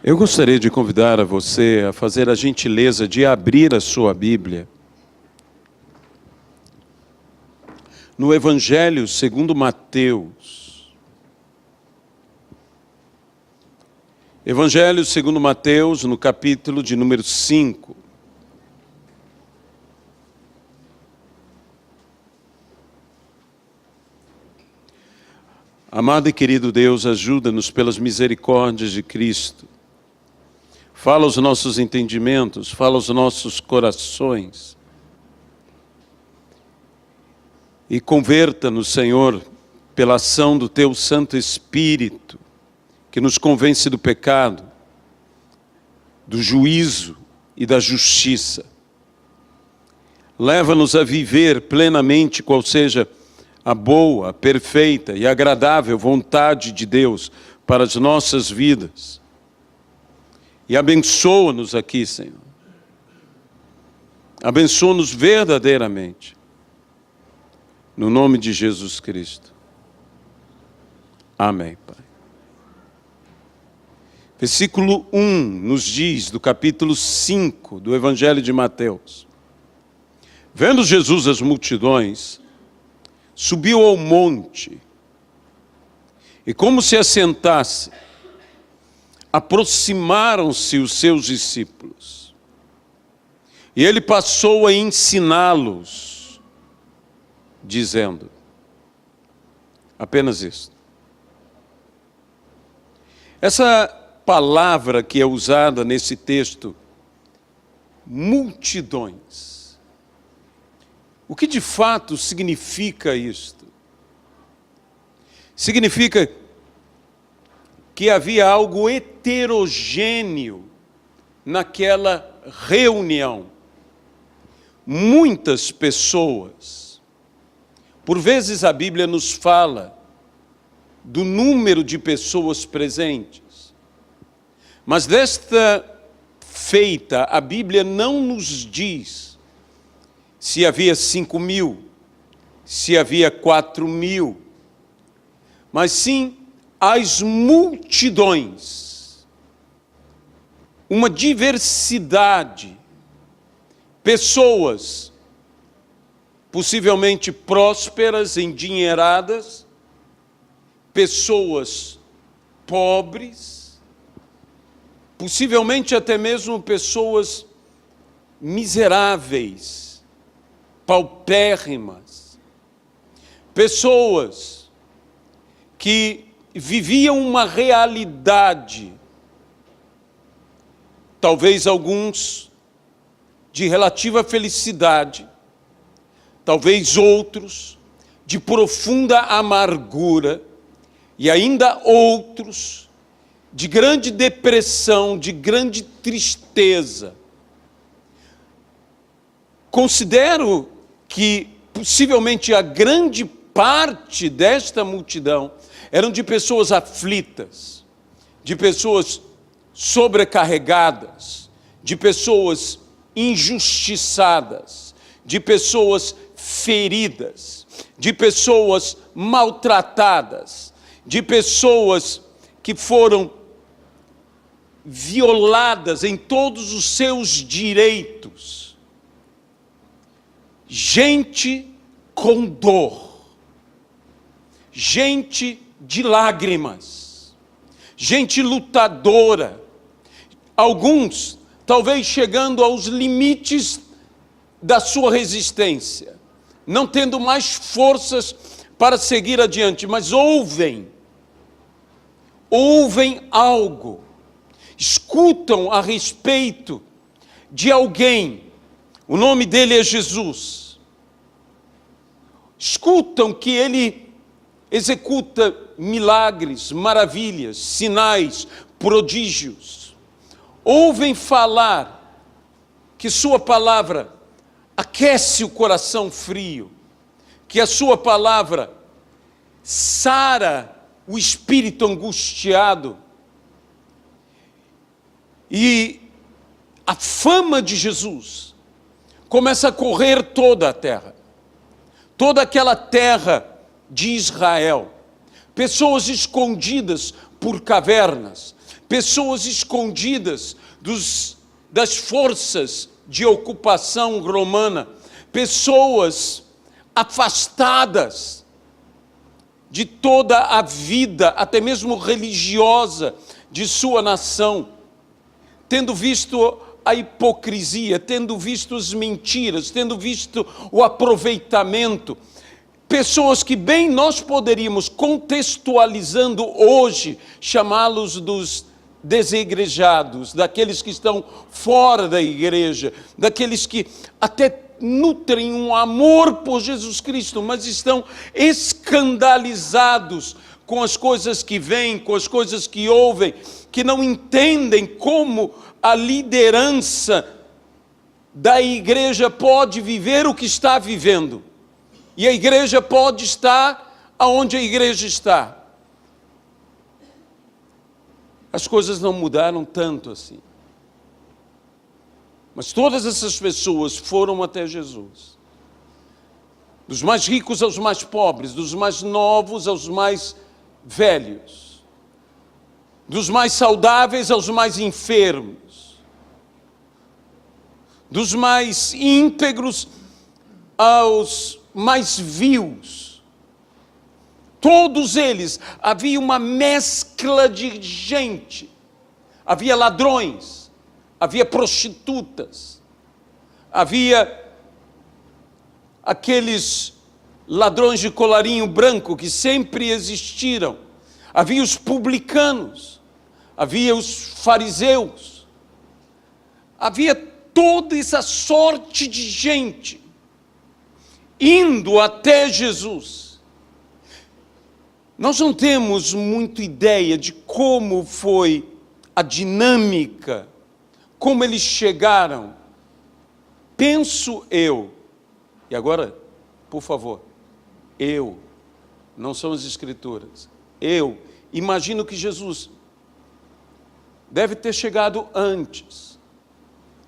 Eu gostaria de convidar a você a fazer a gentileza de abrir a sua Bíblia no Evangelho segundo Mateus. Evangelho segundo Mateus, no capítulo de número 5. Amado e querido Deus, ajuda-nos pelas misericórdias de Cristo. Fala aos nossos entendimentos, fala aos nossos corações. E converta-nos, Senhor, pela ação do Teu Santo Espírito, que nos convence do pecado, do juízo e da justiça. Leva-nos a viver plenamente qual seja a boa, a perfeita e agradável vontade de Deus para as nossas vidas. E abençoa-nos aqui, Senhor. Abençoa-nos verdadeiramente. No nome de Jesus Cristo. Amém, Pai. Versículo 1 nos diz, do capítulo 5 do Evangelho de Mateus: Vendo Jesus as multidões, subiu ao monte, e como se assentasse, aproximaram-se os seus discípulos. E ele passou a ensiná-los, dizendo apenas isso. Essa palavra que é usada nesse texto, multidões, o que de fato significa isto? Significa que havia algo heterogêneo naquela reunião. Muitas pessoas. Por vezes a Bíblia nos fala do número de pessoas presentes. Mas desta feita, a Bíblia não nos diz se havia 5.000, se havia 4.000, mas sim as multidões, uma diversidade, pessoas possivelmente prósperas, endinheiradas, pessoas pobres, possivelmente até mesmo pessoas miseráveis, paupérrimas, pessoas que viviam uma realidade, talvez alguns de relativa felicidade, talvez outros de profunda amargura, e ainda outros de grande depressão, de grande tristeza. Considero que possivelmente a grande parte desta multidão eram de pessoas aflitas, de pessoas sobrecarregadas, de pessoas injustiçadas, de pessoas feridas, de pessoas maltratadas, de pessoas que foram violadas em todos os seus direitos. Gente com dor, gente de lágrimas, gente lutadora, alguns talvez chegando aos limites da sua resistência, não tendo mais forças para seguir adiante, mas ouvem algo, escutam a respeito de alguém, o nome dele é Jesus, escutam que ele executa milagres, maravilhas, sinais, prodígios. Ouvem falar que sua palavra aquece o coração frio, que a sua palavra sara o espírito angustiado. E a fama de Jesus começa a correr toda a terra, toda aquela terra de Israel. Pessoas escondidas por cavernas, pessoas escondidas das forças de ocupação romana, pessoas afastadas de toda a vida, até mesmo religiosa, de sua nação, tendo visto a hipocrisia, tendo visto as mentiras, tendo visto o aproveitamento. Pessoas que bem nós poderíamos, contextualizando hoje, chamá-los dos desigrejados, daqueles que estão fora da igreja, daqueles que até nutrem um amor por Jesus Cristo, mas estão escandalizados com as coisas que veem, com as coisas que ouvem, que não entendem como a liderança da igreja pode viver o que está vivendo. E a igreja pode estar aonde a igreja está. As coisas não mudaram tanto assim. Mas todas essas pessoas foram até Jesus. Dos mais ricos aos mais pobres, dos mais novos aos mais velhos, dos mais saudáveis aos mais enfermos, dos mais íntegros aos mais vios. Todos eles, havia uma mescla de gente. Havia ladrões, havia prostitutas, havia aqueles ladrões de colarinho branco que sempre existiram, havia os publicanos, havia os fariseus, havia toda essa sorte de gente indo até Jesus. Nós não temos muita ideia de como foi a dinâmica, como eles chegaram. Penso eu, e agora, por favor, não são as Escrituras, eu imagino que Jesus deve ter chegado antes,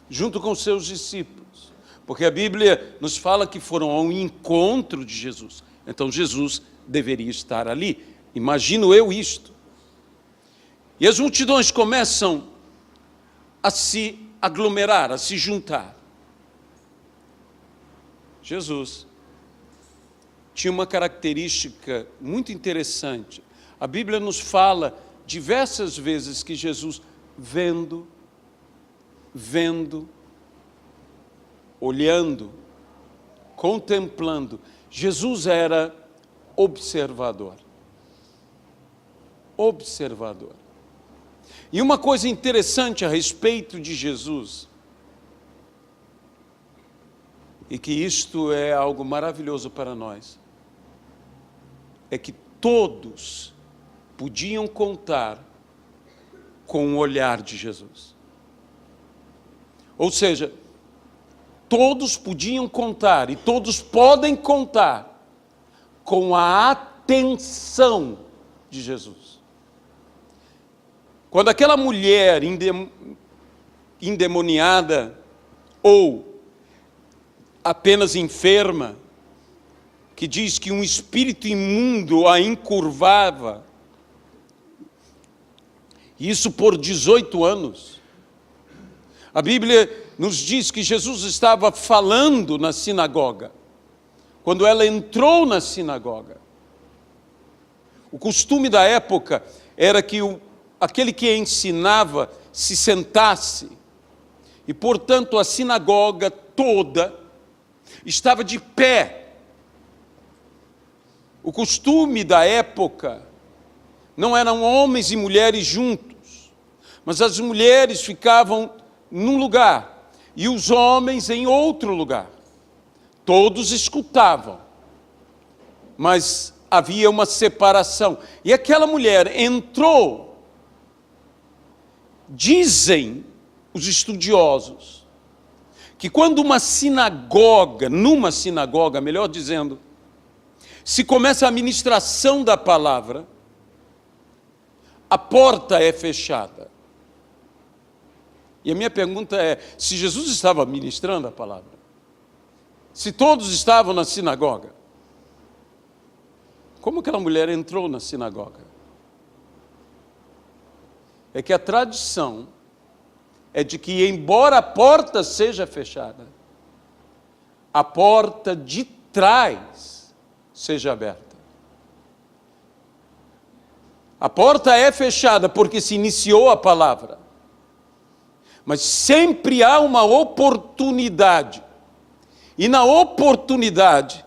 junto com os seus discípulos, porque a Bíblia nos fala que foram ao encontro de Jesus, então Jesus deveria estar ali, imagino eu isto. E as multidões começam a se aglomerar, a se juntar. Jesus tinha uma característica muito interessante. A Bíblia nos fala diversas vezes que Jesus, vendo, olhando, contemplando, Jesus era observador. Observador. E uma coisa interessante a respeito de Jesus, e que isto é algo maravilhoso para nós, é que todos podiam contar com o olhar de Jesus. Ou seja, todos podiam contar, e todos podem contar, com a atenção de Jesus. Quando aquela mulher endemoniada, ou apenas enferma, que diz que um espírito imundo a encurvava, isso por 18 anos. A Bíblia nos diz que Jesus estava falando na sinagoga, quando ela entrou na sinagoga. O costume da época era que aquele que ensinava se sentasse, e portanto a sinagoga toda estava de pé. O costume da época não eram homens e mulheres juntos, mas as mulheres ficavam num lugar e os homens em outro lugar. Todos escutavam, mas havia uma separação. E aquela mulher entrou. Dizem os estudiosos que quando numa sinagoga, melhor dizendo, se começa a ministração da palavra, a porta é fechada. E a minha pergunta é, se Jesus estava ministrando a palavra, se todos estavam na sinagoga, como aquela mulher entrou na sinagoga? é que a tradição é de que, embora a porta seja fechada, a porta de trás seja aberta. A porta é fechada porque se iniciou a palavra, mas sempre há uma oportunidade. E na oportunidade,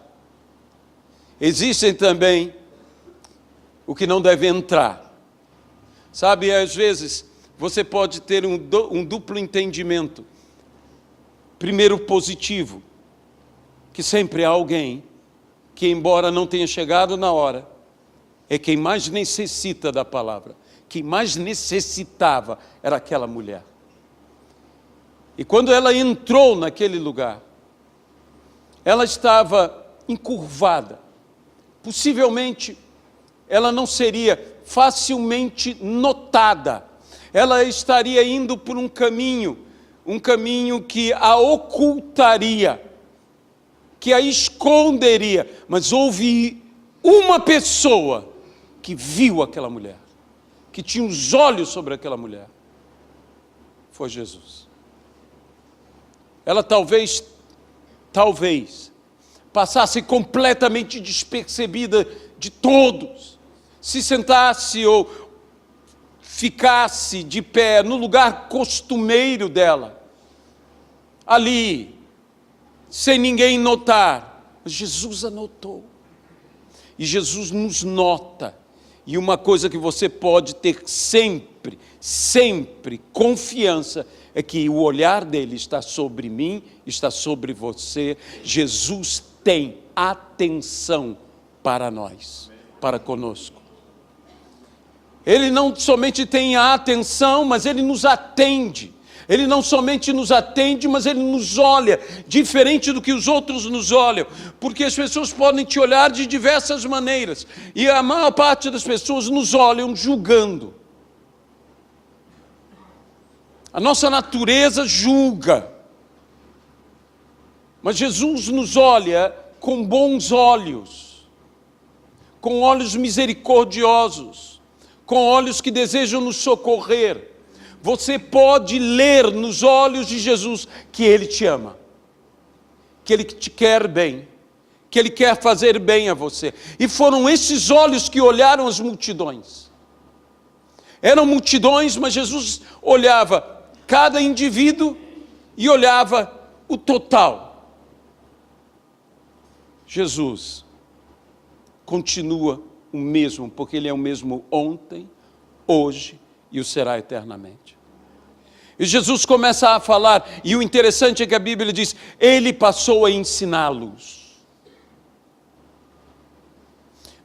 existem também o que não deve entrar. Sabe, às vezes, você pode ter um duplo entendimento. Primeiro, positivo, que sempre há alguém que, embora não tenha chegado na hora, é quem mais necessita da palavra. Quem mais necessitava era aquela mulher. E quando ela entrou naquele lugar, ela estava encurvada. Possivelmente, ela não seria facilmente notada. Ela estaria indo por um caminho que a ocultaria, que a esconderia. Mas houve uma pessoa que viu aquela mulher, que tinha os olhos sobre aquela mulher. Foi Jesus. Ela talvez passasse completamente despercebida de todos, se sentasse ou ficasse de pé no lugar costumeiro dela, ali, sem ninguém notar. Mas Jesus a notou. E Jesus nos nota. E uma coisa que você pode ter sempre, sempre confiança, é que o olhar dele está sobre mim, está sobre você. Jesus tem atenção para nós, para conosco. Ele não somente tem a atenção, mas ele nos atende. Ele não somente nos atende, mas ele nos olha, diferente do que os outros nos olham. Porque as pessoas podem te olhar de diversas maneiras. E a maior parte das pessoas nos olham julgando. A nossa natureza julga. Mas Jesus nos olha com bons olhos. Com olhos misericordiosos. Com olhos que desejam nos socorrer. Você pode ler nos olhos de Jesus que Ele te ama, que Ele te quer bem, que Ele quer fazer bem a você. E foram esses olhos que olharam as multidões. Eram multidões, mas Jesus olhava cada indivíduo e olhava o total. Jesus continua o mesmo, porque Ele é o mesmo ontem, hoje e o será eternamente. E Jesus começa a falar, e o interessante é que a Bíblia diz, Ele passou a ensiná-los.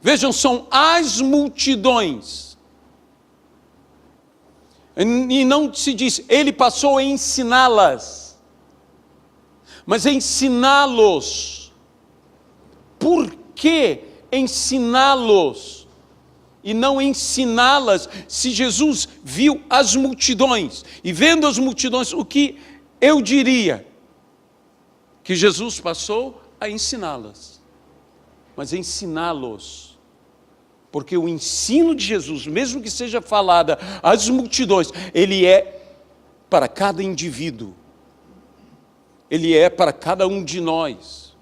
Vejam, são as multidões. E não se diz, Ele passou a ensiná-las, mas a ensiná-los. Por que ensiná-los? E não ensiná-las, se Jesus viu as multidões, e vendo as multidões, o que eu diria? Que Jesus passou a ensiná-las, mas ensiná-los, porque o ensino de Jesus, mesmo que seja falada às multidões, ele é para cada indivíduo, ele é para cada um de nós.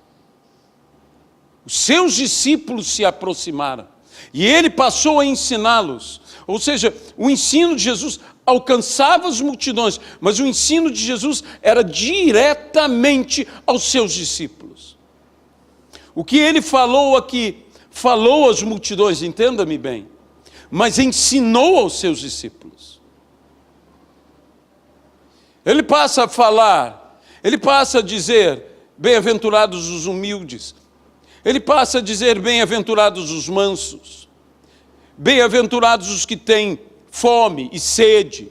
Os seus discípulos se aproximaram, e ele passou a ensiná-los. Ou seja, o ensino de Jesus alcançava as multidões, mas o ensino de Jesus era diretamente aos seus discípulos. O que ele falou aqui, falou às multidões, entenda-me bem, mas ensinou aos seus discípulos. Ele passa a falar, ele passa a dizer, bem-aventurados os humildes. Ele passa a dizer, bem-aventurados os mansos, bem-aventurados os que têm fome e sede,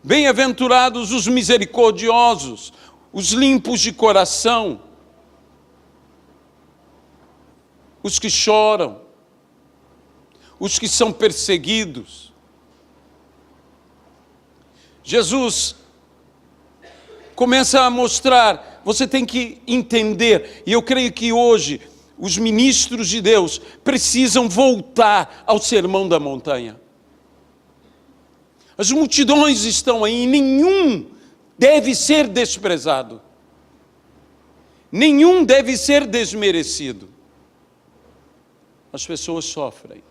bem-aventurados os misericordiosos, os limpos de coração, os que choram, os que são perseguidos. Jesus começa a mostrar, você tem que entender, e eu creio que hoje os ministros de Deus precisam voltar ao Sermão da Montanha. As multidões estão aí e nenhum deve ser desprezado. Nenhum deve ser desmerecido. As pessoas sofrem.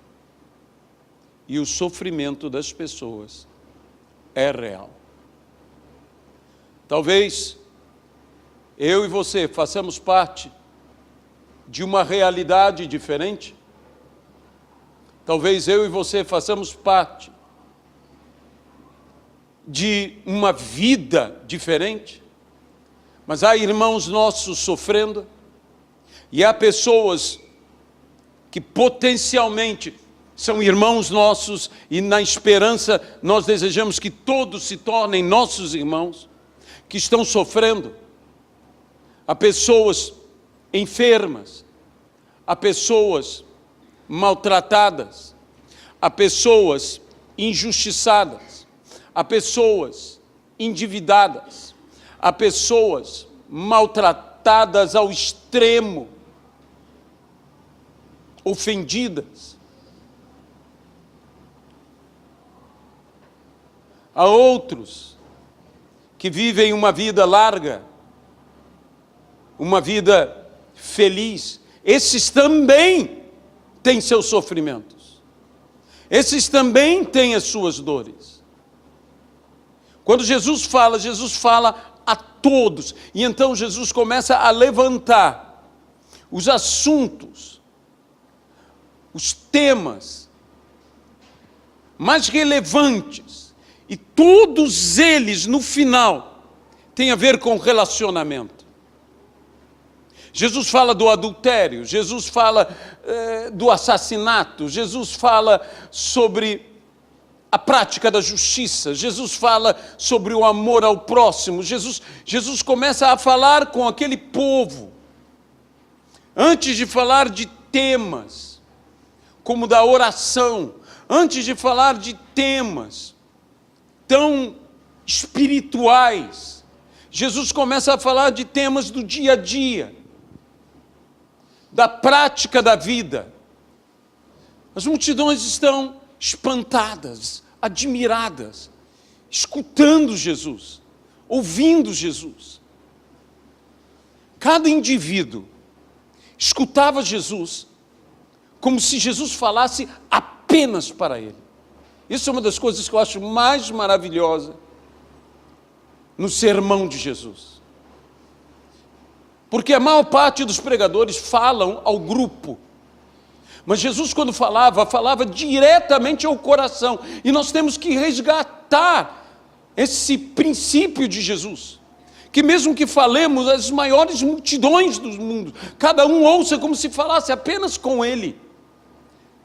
E o sofrimento das pessoas é real. Talvez eu e você façamos parte de uma realidade diferente. Talvez eu e você façamos parte de uma vida diferente. Mas há irmãos nossos sofrendo, e há pessoas que potencialmente são irmãos nossos, e na esperança nós desejamos que todos se tornem nossos irmãos, que estão sofrendo. Há pessoas enfermas, há pessoas maltratadas, há pessoas injustiçadas, há pessoas endividadas, há pessoas maltratadas ao extremo, ofendidas. Há outros que vivem uma vida larga, uma vida feliz. Esses também têm seus sofrimentos. Esses também têm as suas dores. Quando Jesus fala a todos. E então Jesus começa a levantar os assuntos, os temas mais relevantes. E todos eles, no final, têm a ver com relacionamento. Jesus fala do adultério, Jesus fala do assassinato, Jesus fala sobre a prática da justiça, Jesus fala sobre o amor ao próximo. Jesus começa a falar com aquele povo, antes de falar de temas, como da oração, antes de falar de temas tão espirituais, Jesus começa a falar de temas do dia a dia, da prática da vida. As multidões estão espantadas, admiradas, escutando Jesus, ouvindo Jesus. Cada indivíduo escutava Jesus como se Jesus falasse apenas para ele. Isso é uma das coisas que eu acho mais maravilhosa no sermão de Jesus. Porque a maior parte dos pregadores falam ao grupo. Mas Jesus, quando falava diretamente ao coração. E nós temos que resgatar esse princípio de Jesus. Que mesmo que falemos às maiores multidões do mundo, cada um ouça como se falasse apenas com ele.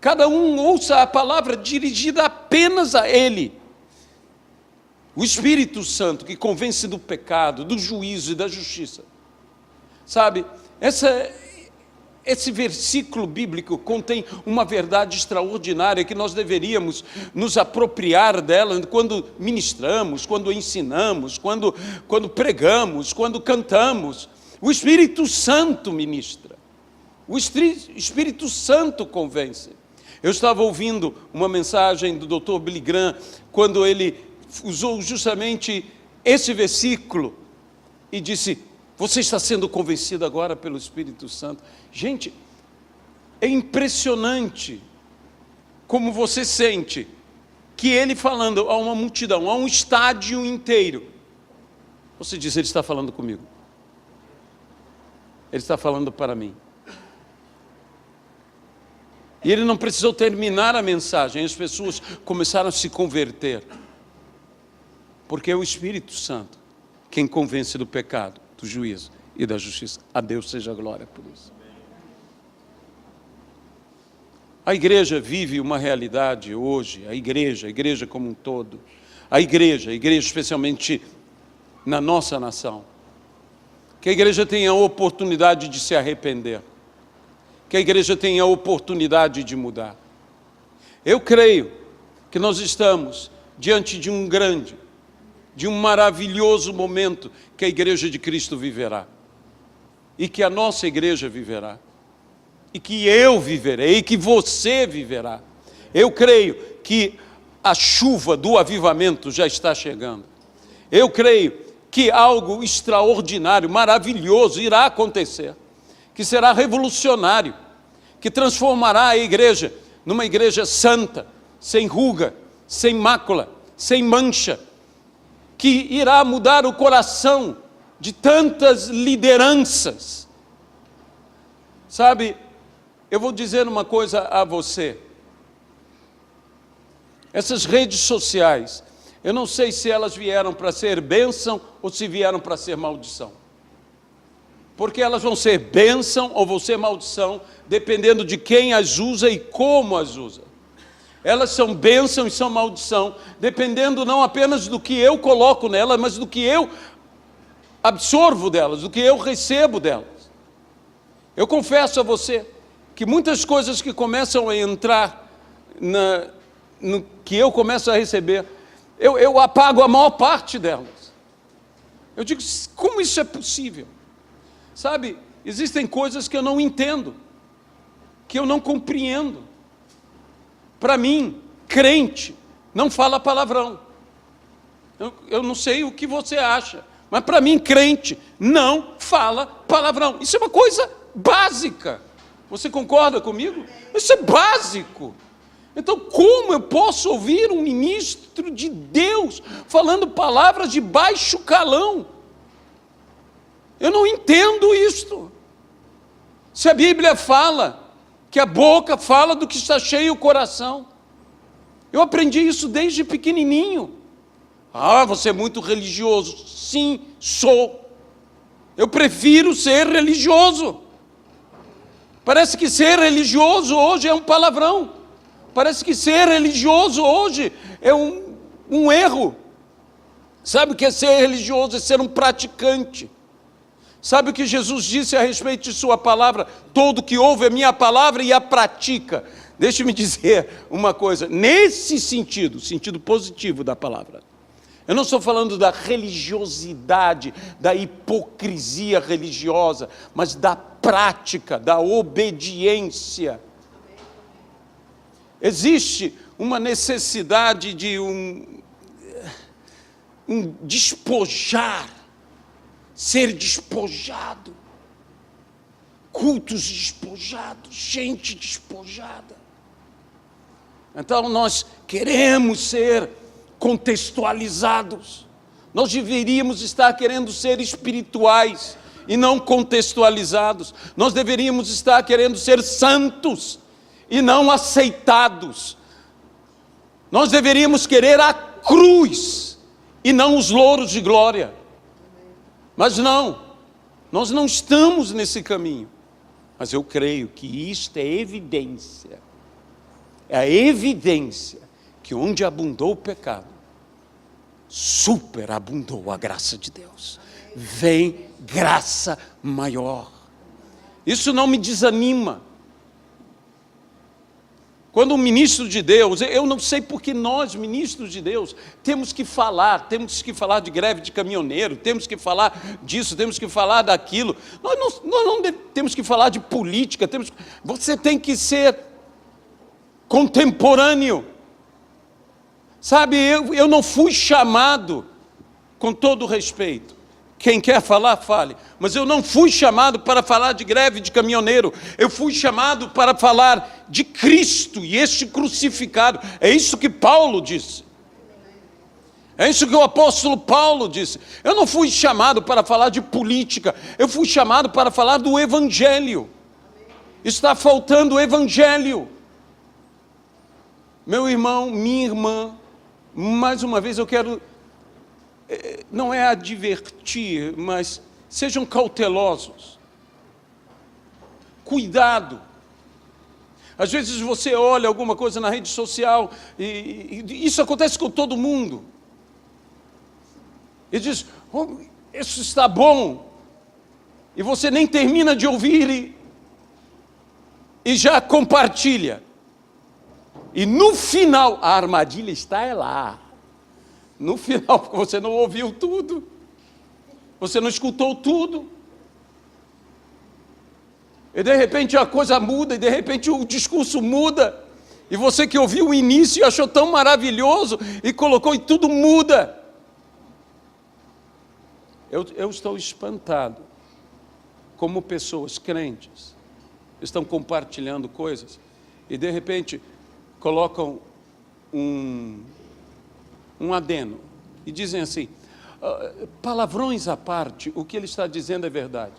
Cada um ouça a palavra dirigida apenas a ele. O Espírito Santo que convence do pecado, do juízo e da justiça. Sabe, esse versículo bíblico contém uma verdade extraordinária que nós deveríamos nos apropriar dela quando ministramos, quando ensinamos, quando pregamos, quando cantamos. O Espírito Santo ministra. O Espírito Santo convence. Eu estava ouvindo uma mensagem do Dr. Billy Graham, quando ele usou justamente esse versículo e disse: você está sendo convencido agora pelo Espírito Santo. Gente, é impressionante como você sente que ele falando a uma multidão, a um estádio inteiro. Você diz: ele está falando comigo. Ele está falando para mim. E ele não precisou terminar a mensagem, as pessoas começaram a se converter. Porque é o Espírito Santo quem convence do pecado, do juízo e da justiça. A Deus seja a glória por isso. A igreja vive uma realidade hoje, a igreja como um todo, a igreja especialmente na nossa nação, que a igreja tenha a oportunidade de se arrepender, que a igreja tenha a oportunidade de mudar. Eu creio que nós estamos diante de um grande, de um maravilhoso momento que a igreja de Cristo viverá, e que a nossa igreja viverá, e que eu viverei, e que você viverá. Eu creio que a chuva do avivamento já está chegando. Eu creio que algo extraordinário, maravilhoso irá acontecer, que será revolucionário, que transformará a igreja numa igreja santa, sem ruga, sem mácula, sem mancha, que irá mudar o coração de tantas lideranças. Sabe, eu vou dizer uma coisa a você. Essas redes sociais, eu não sei se elas vieram para ser bênção ou se vieram para ser maldição. Porque elas vão ser bênção ou vão ser maldição, dependendo de quem as usa e como as usa. Elas são bênção e são maldição, dependendo não apenas do que eu coloco nelas, mas do que eu absorvo delas, do que eu recebo delas. Eu confesso a você que muitas coisas que começam a entrar no que eu começo a receber, eu apago a maior parte delas. Eu digo, como isso é possível? Sabe, existem coisas que eu não entendo, que eu não compreendo. Para mim, crente não fala palavrão. Eu não sei o que você acha, mas para mim, crente não fala palavrão. Isso é uma coisa básica. Você concorda comigo? Isso é básico. Então, como eu posso ouvir um ministro de Deus falando palavras de baixo calão? Eu não entendo isto. Se a Bíblia fala que a boca fala do que está cheio o coração. Eu aprendi isso desde pequenininho. Ah, você é muito religioso. Sim, sou. Eu prefiro ser religioso. Parece que ser religioso hoje é um palavrão. Parece que ser religioso hoje é um erro. Sabe o que é ser religioso? É ser um praticante. Sabe o que Jesus disse a respeito de sua palavra? Todo que ouve a minha palavra e a pratica. Deixe-me dizer uma coisa, nesse sentido positivo da palavra. Eu não estou falando da religiosidade, da hipocrisia religiosa, mas da prática, da obediência. Existe uma necessidade de um despojar, ser despojado, cultos despojados, gente despojada. Então nós queremos ser contextualizados, nós deveríamos estar querendo ser espirituais e não contextualizados, nós deveríamos estar querendo ser santos e não aceitados, nós deveríamos querer a cruz e não os louros de glória. Mas não, nós não estamos nesse caminho. Mas eu creio que isto é evidência. É a evidência que onde abundou o pecado, superabundou a graça de Deus. Vem graça maior. Isso não me desanima. Quando um ministro de Deus, eu não sei porque nós, ministros de Deus, temos que falar de greve de caminhoneiro, temos que falar disso, temos que falar daquilo. Nós não temos que falar de política, você tem que ser contemporâneo. Sabe, eu não fui chamado, com todo respeito, quem quer falar, fale, mas eu não fui chamado para falar de greve de caminhoneiro, eu fui chamado para falar de Cristo e este crucificado. É isso que Paulo disse, é isso que o apóstolo Paulo disse. Eu não fui chamado para falar de política, eu fui chamado para falar do Evangelho. Está faltando o Evangelho. Meu irmão, minha irmã, mais uma vez eu quero, não é advertir, mas sejam cautelosos. Cuidado. Às vezes você olha alguma coisa na rede social, e isso acontece com todo mundo. E diz, oh, isso está bom. E você nem termina de ouvir e já compartilha. E no final, a armadilha está lá. No final, porque você não ouviu tudo, você não escutou tudo, e de repente a coisa muda, e de repente o discurso muda, E você que ouviu o início e achou tão maravilhoso e colocou e tudo muda. Eu estou espantado como pessoas crentes estão compartilhando coisas e de repente colocam um adeno e dizem assim, palavrões à parte, o que ele está dizendo é verdade.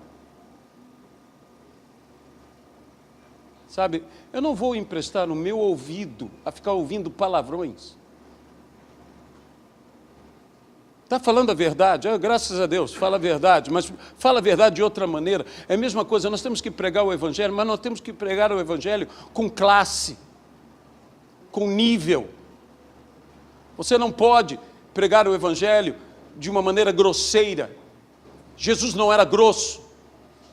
Sabe, eu não vou emprestar o meu ouvido a ficar ouvindo palavrões. Está falando a verdade? Graças a Deus, fala a verdade, mas fala a verdade de outra maneira. É a mesma coisa, nós temos que pregar o Evangelho, mas nós temos que pregar o Evangelho com classe, com nível. Você não pode pregar o Evangelho de uma maneira grosseira. Jesus não era grosso,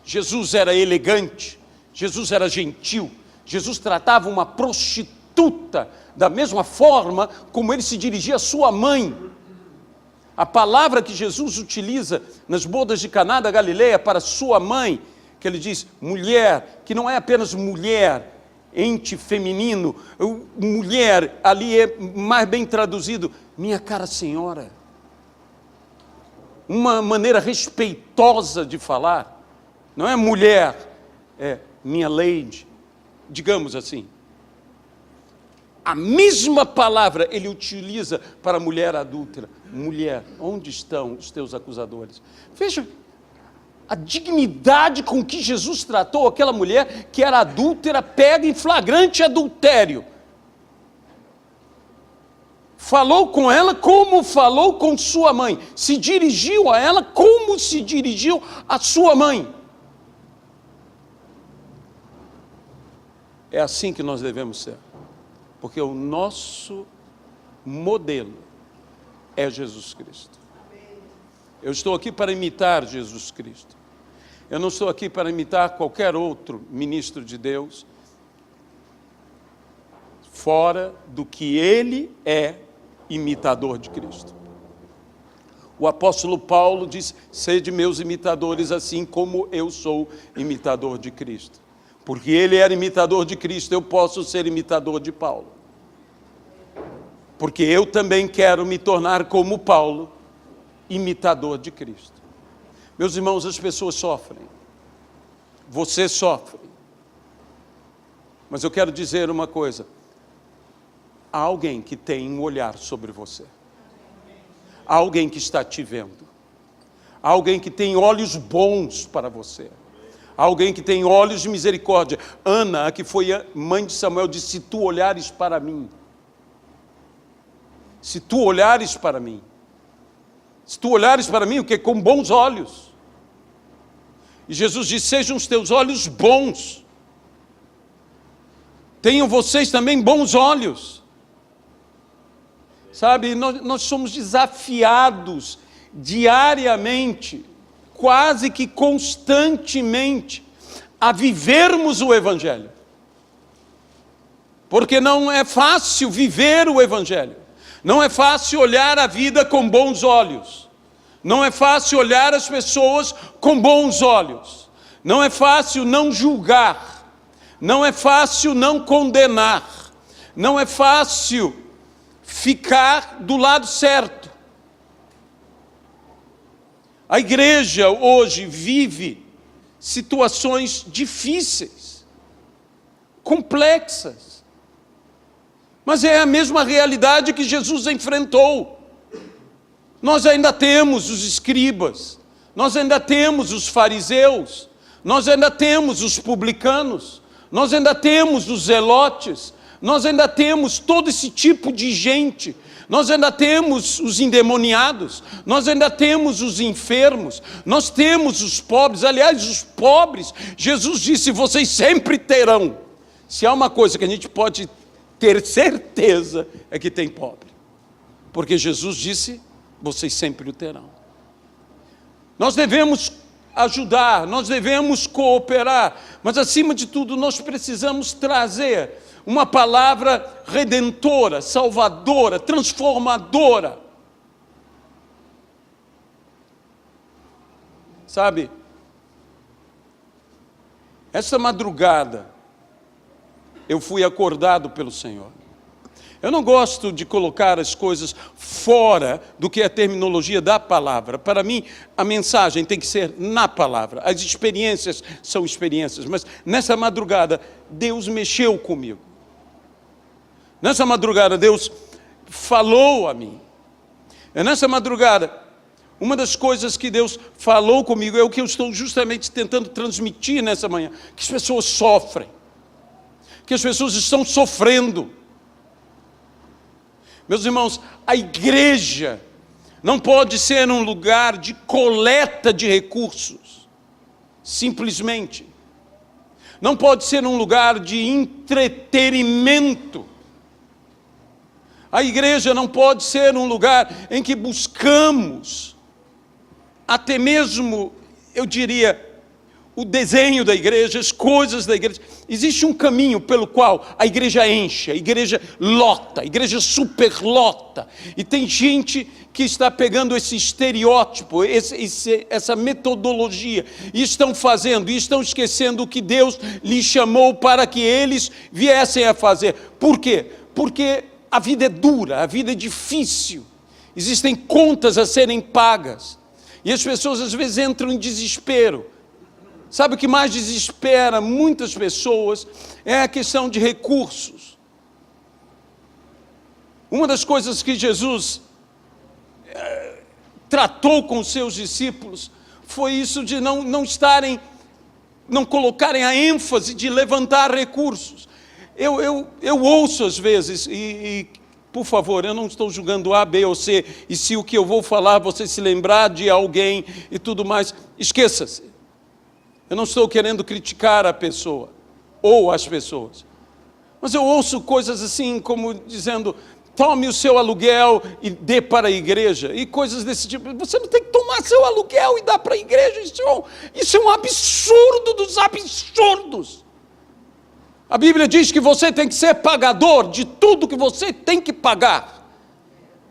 Jesus era elegante, Jesus era gentil, Jesus tratava uma prostituta da mesma forma como ele se dirigia à sua mãe. A palavra que Jesus utiliza nas bodas de Caná da Galileia para sua mãe, que ele diz mulher, que não é apenas mulher, ente feminino, mulher, ali é mais bem traduzido, minha cara senhora. Uma maneira respeitosa de falar, não é mulher, é minha lady, digamos assim. A mesma palavra ele utiliza para a mulher adúltera. Mulher, onde estão os teus acusadores? Veja a dignidade com que Jesus tratou aquela mulher que era adúltera, pega em flagrante adultério. Falou com ela como falou com sua mãe. Se dirigiu a ela como se dirigiu a sua mãe. É assim que nós devemos ser. Porque o nosso modelo é Jesus Cristo. Eu estou aqui para imitar Jesus Cristo. Eu não estou aqui para imitar qualquer outro ministro de Deus, fora do que ele é imitador de Cristo. O apóstolo Paulo diz, sede meus imitadores assim como eu sou imitador de Cristo. Porque ele era imitador de Cristo, eu posso ser imitador de Paulo. Porque eu também quero me tornar como Paulo, imitador de Cristo. Meus irmãos, as pessoas sofrem. Você sofre. Mas eu quero dizer uma coisa. Há alguém que tem um olhar sobre você. Há alguém que está te vendo. Há alguém que tem olhos bons para você. Há alguém que tem olhos de misericórdia. Ana, a que foi a mãe de Samuel, disse, se tu olhares para mim. Se tu olhares para mim. Se tu olhares para mim, o que? Com bons olhos. E Jesus disse, sejam os teus olhos bons. Tenham vocês também bons olhos. Sabe, nós somos desafiados diariamente, quase que constantemente, a vivermos o Evangelho. Porque não é fácil viver o Evangelho. Não é fácil olhar a vida com bons olhos. Não é fácil olhar as pessoas com bons olhos. Não é fácil não julgar. Não é fácil não condenar. Não é fácil ficar do lado certo. A igreja hoje vive situações difíceis, complexas, mas é a mesma realidade que Jesus enfrentou. Nós ainda temos os escribas, nós ainda temos os fariseus, nós ainda temos os publicanos, nós ainda temos os zelotes, nós ainda temos todo esse tipo de gente. Nós ainda temos os endemoniados, nós ainda temos os enfermos, nós temos os pobres. Aliás, os pobres, Jesus disse, vocês sempre terão. Se há uma coisa que a gente pode ter certeza, é que tem pobre. Porque Jesus disse, vocês sempre o terão. Nós devemos ajudar, nós devemos cooperar, mas acima de tudo nós precisamos trazer uma palavra redentora, salvadora, transformadora. Sabe, essa madrugada, eu fui acordado pelo Senhor. Eu não gosto de colocar as coisas fora do que é a terminologia da palavra. Para mim, a mensagem tem que ser na palavra. As experiências são experiências, mas nessa madrugada, Deus mexeu comigo. Nessa madrugada, Deus falou a mim. Nessa madrugada, uma das coisas que Deus falou comigo é o que eu estou justamente tentando transmitir nessa manhã. Que as pessoas sofrem. Que as pessoas estão sofrendo. Meus irmãos, a igreja não pode ser um lugar de coleta de recursos, simplesmente. Não pode ser um lugar de entretenimento. A igreja não pode ser um lugar em que buscamos, até mesmo, eu diria, o desenho da igreja, as coisas da igreja. Existe um caminho pelo qual a igreja enche, a igreja lota, a igreja superlota. E tem gente que está pegando esse estereótipo, essa metodologia, e estão fazendo, e estão esquecendo o que Deus lhes chamou para que eles viessem a fazer. Por quê? Porque a vida é dura, a vida é difícil. Existem contas a serem pagas. E as pessoas às vezes entram em desespero. Sabe o que mais desespera muitas pessoas é a questão de recursos. Uma das coisas que Jesus tratou com os seus discípulos foi isso de não colocarem a ênfase de levantar recursos. Eu ouço às vezes, e por favor, eu não estou julgando A, B ou C, e se o que eu vou falar você se lembrar de alguém e tudo mais, esqueça-se. Eu não estou querendo criticar a pessoa, ou as pessoas. Mas eu ouço coisas assim, como dizendo, tome o seu aluguel e dê para a igreja. E coisas desse tipo. Você não tem que tomar seu aluguel e dar para a igreja. Isso é um absurdo dos absurdos. A Bíblia diz que você tem que ser pagador de tudo que você tem que pagar.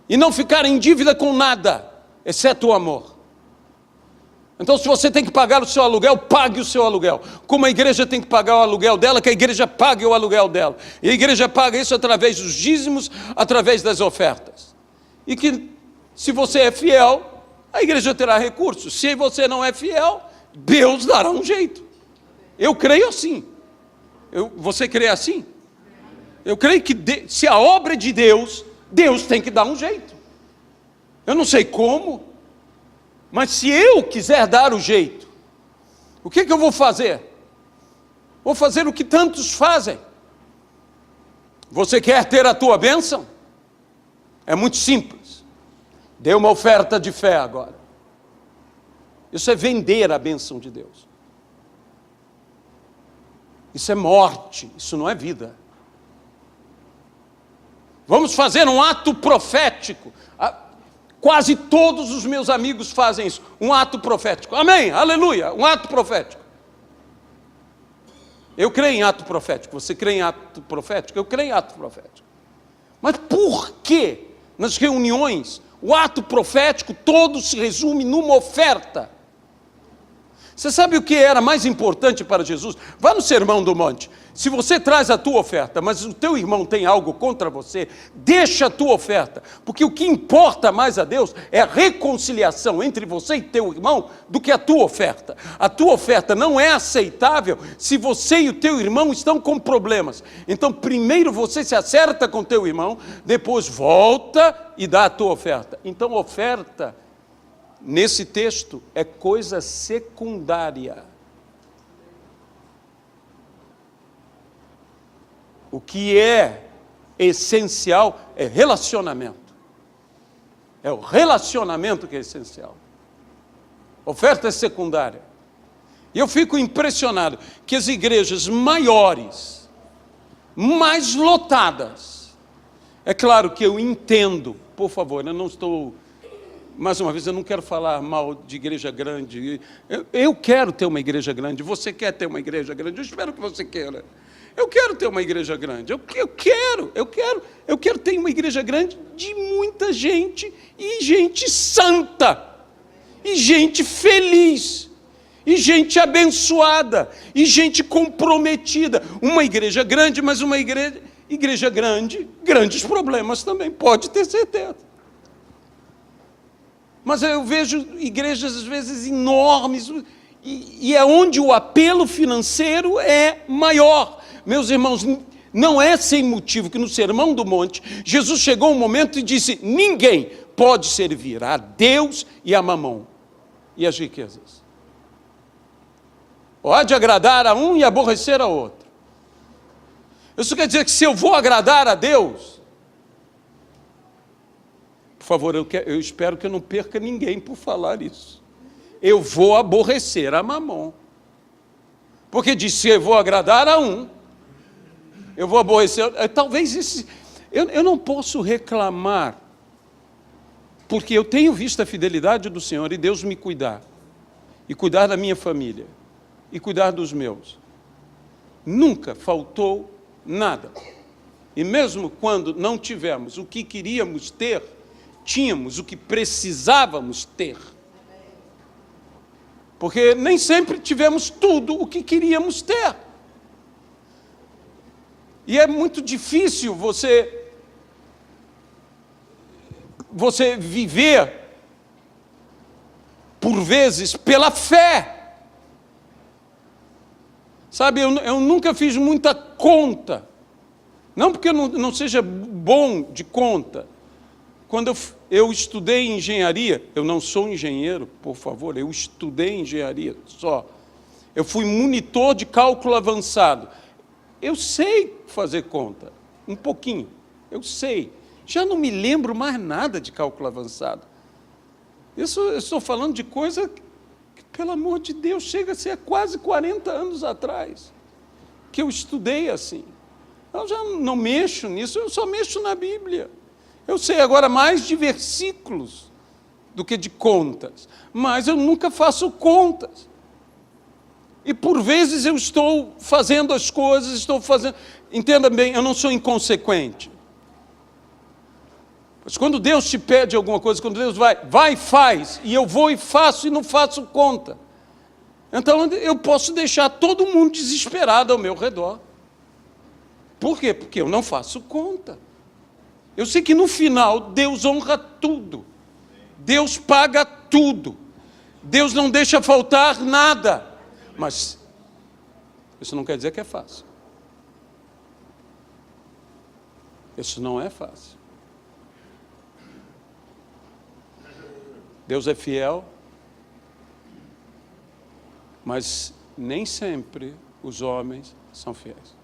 E não ficar em dívida com nada, exceto o amor. Então, se você tem que pagar o seu aluguel, pague o seu aluguel. Como a igreja tem que pagar o aluguel dela, que a igreja pague o aluguel dela. E a igreja paga isso através dos dízimos, através das ofertas. E que, se você é fiel, a igreja terá recursos. Se você não é fiel, Deus dará um jeito. Eu creio assim. Você crê assim? Eu creio que se a obra é de Deus, Deus tem que dar um jeito. Eu não sei como. Mas se eu quiser dar o jeito, o que eu vou fazer? Vou fazer o que tantos fazem. Você quer ter a tua bênção? É muito simples. Dê uma oferta de fé agora. Isso é vender a bênção de Deus. Isso é morte, isso não é vida. Vamos fazer um ato profético. Quase todos os meus amigos fazem isso, um ato profético. Amém, aleluia, um ato profético. Eu creio em ato profético, você crê em ato profético? Eu creio em ato profético. Mas por que nas reuniões o ato profético todo se resume numa oferta? Você sabe o que era mais importante para Jesus? Vá no Sermão do Monte. Se você traz a tua oferta, mas o teu irmão tem algo contra você, deixa a tua oferta. Porque o que importa mais a Deus é a reconciliação entre você e teu irmão do que a tua oferta. A tua oferta não é aceitável se você e o teu irmão estão com problemas. Então, primeiro você se acerta com teu irmão, depois volta e dá a tua oferta. Então, oferta, nesse texto, é coisa secundária. O que é essencial é relacionamento. É o relacionamento que é essencial. Oferta é secundária. E eu fico impressionado que as igrejas maiores, mais lotadas, é claro que eu entendo, por favor, eu não estou... Mais uma vez, eu não quero falar mal de igreja grande. Eu quero ter uma igreja grande. Você quer ter uma igreja grande? Eu espero que você queira. Eu quero ter uma igreja grande. Eu quero ter uma igreja grande de muita gente e gente santa. E gente feliz. e gente abençoada, e gente comprometida. Uma igreja grande, mas uma igreja grande, grandes problemas também, pode ter certeza. Mas eu vejo igrejas, às vezes, enormes, e é onde o apelo financeiro é maior. Meus irmãos, não é sem motivo que no Sermão do Monte, Jesus chegou um momento e disse: ninguém pode servir a Deus e a Mamão, e as riquezas. Pode agradar a um e aborrecer a outro. Isso quer dizer que se eu vou agradar a Deus, por favor, eu espero que eu não perca ninguém por falar isso. Eu vou aborrecer a Mamon. Porque disse: se eu vou agradar a um, eu vou aborrecer. Talvez isso. Eu não posso reclamar, porque eu tenho visto a fidelidade do Senhor e Deus me cuidar, e cuidar da minha família, e cuidar dos meus. Nunca faltou nada. E mesmo quando não tivemos o que queríamos ter, tínhamos o que precisávamos ter. Porque nem sempre tivemos tudo o que queríamos ter. E é muito difícil você viver, por vezes, pela fé. Sabe, eu nunca fiz muita conta. Não porque eu não seja bom de conta. Quando eu estudei engenharia, eu não sou engenheiro, por favor, eu estudei engenharia só. Eu fui monitor de cálculo avançado. Eu sei fazer conta, um pouquinho, eu sei. Já não me lembro mais nada de cálculo avançado. Isso eu estou falando de coisa que, pelo amor de Deus, chega a ser quase 40 anos atrás, que eu estudei assim. Eu já não mexo nisso, eu só mexo na Bíblia. Eu sei agora mais de versículos do que de contas, mas eu nunca faço contas. E por vezes eu estou fazendo as coisas, entenda bem, eu não sou inconsequente. Mas quando Deus te pede alguma coisa, quando Deus vai e faz, e eu vou e faço e não faço conta. Então eu posso deixar todo mundo desesperado ao meu redor. Por quê? Porque eu não faço conta. Eu sei que no final Deus honra tudo. Deus paga tudo. Deus não deixa faltar nada. Mas isso não quer dizer que é fácil. Isso não é fácil. Deus é fiel, mas nem sempre os homens são fiéis.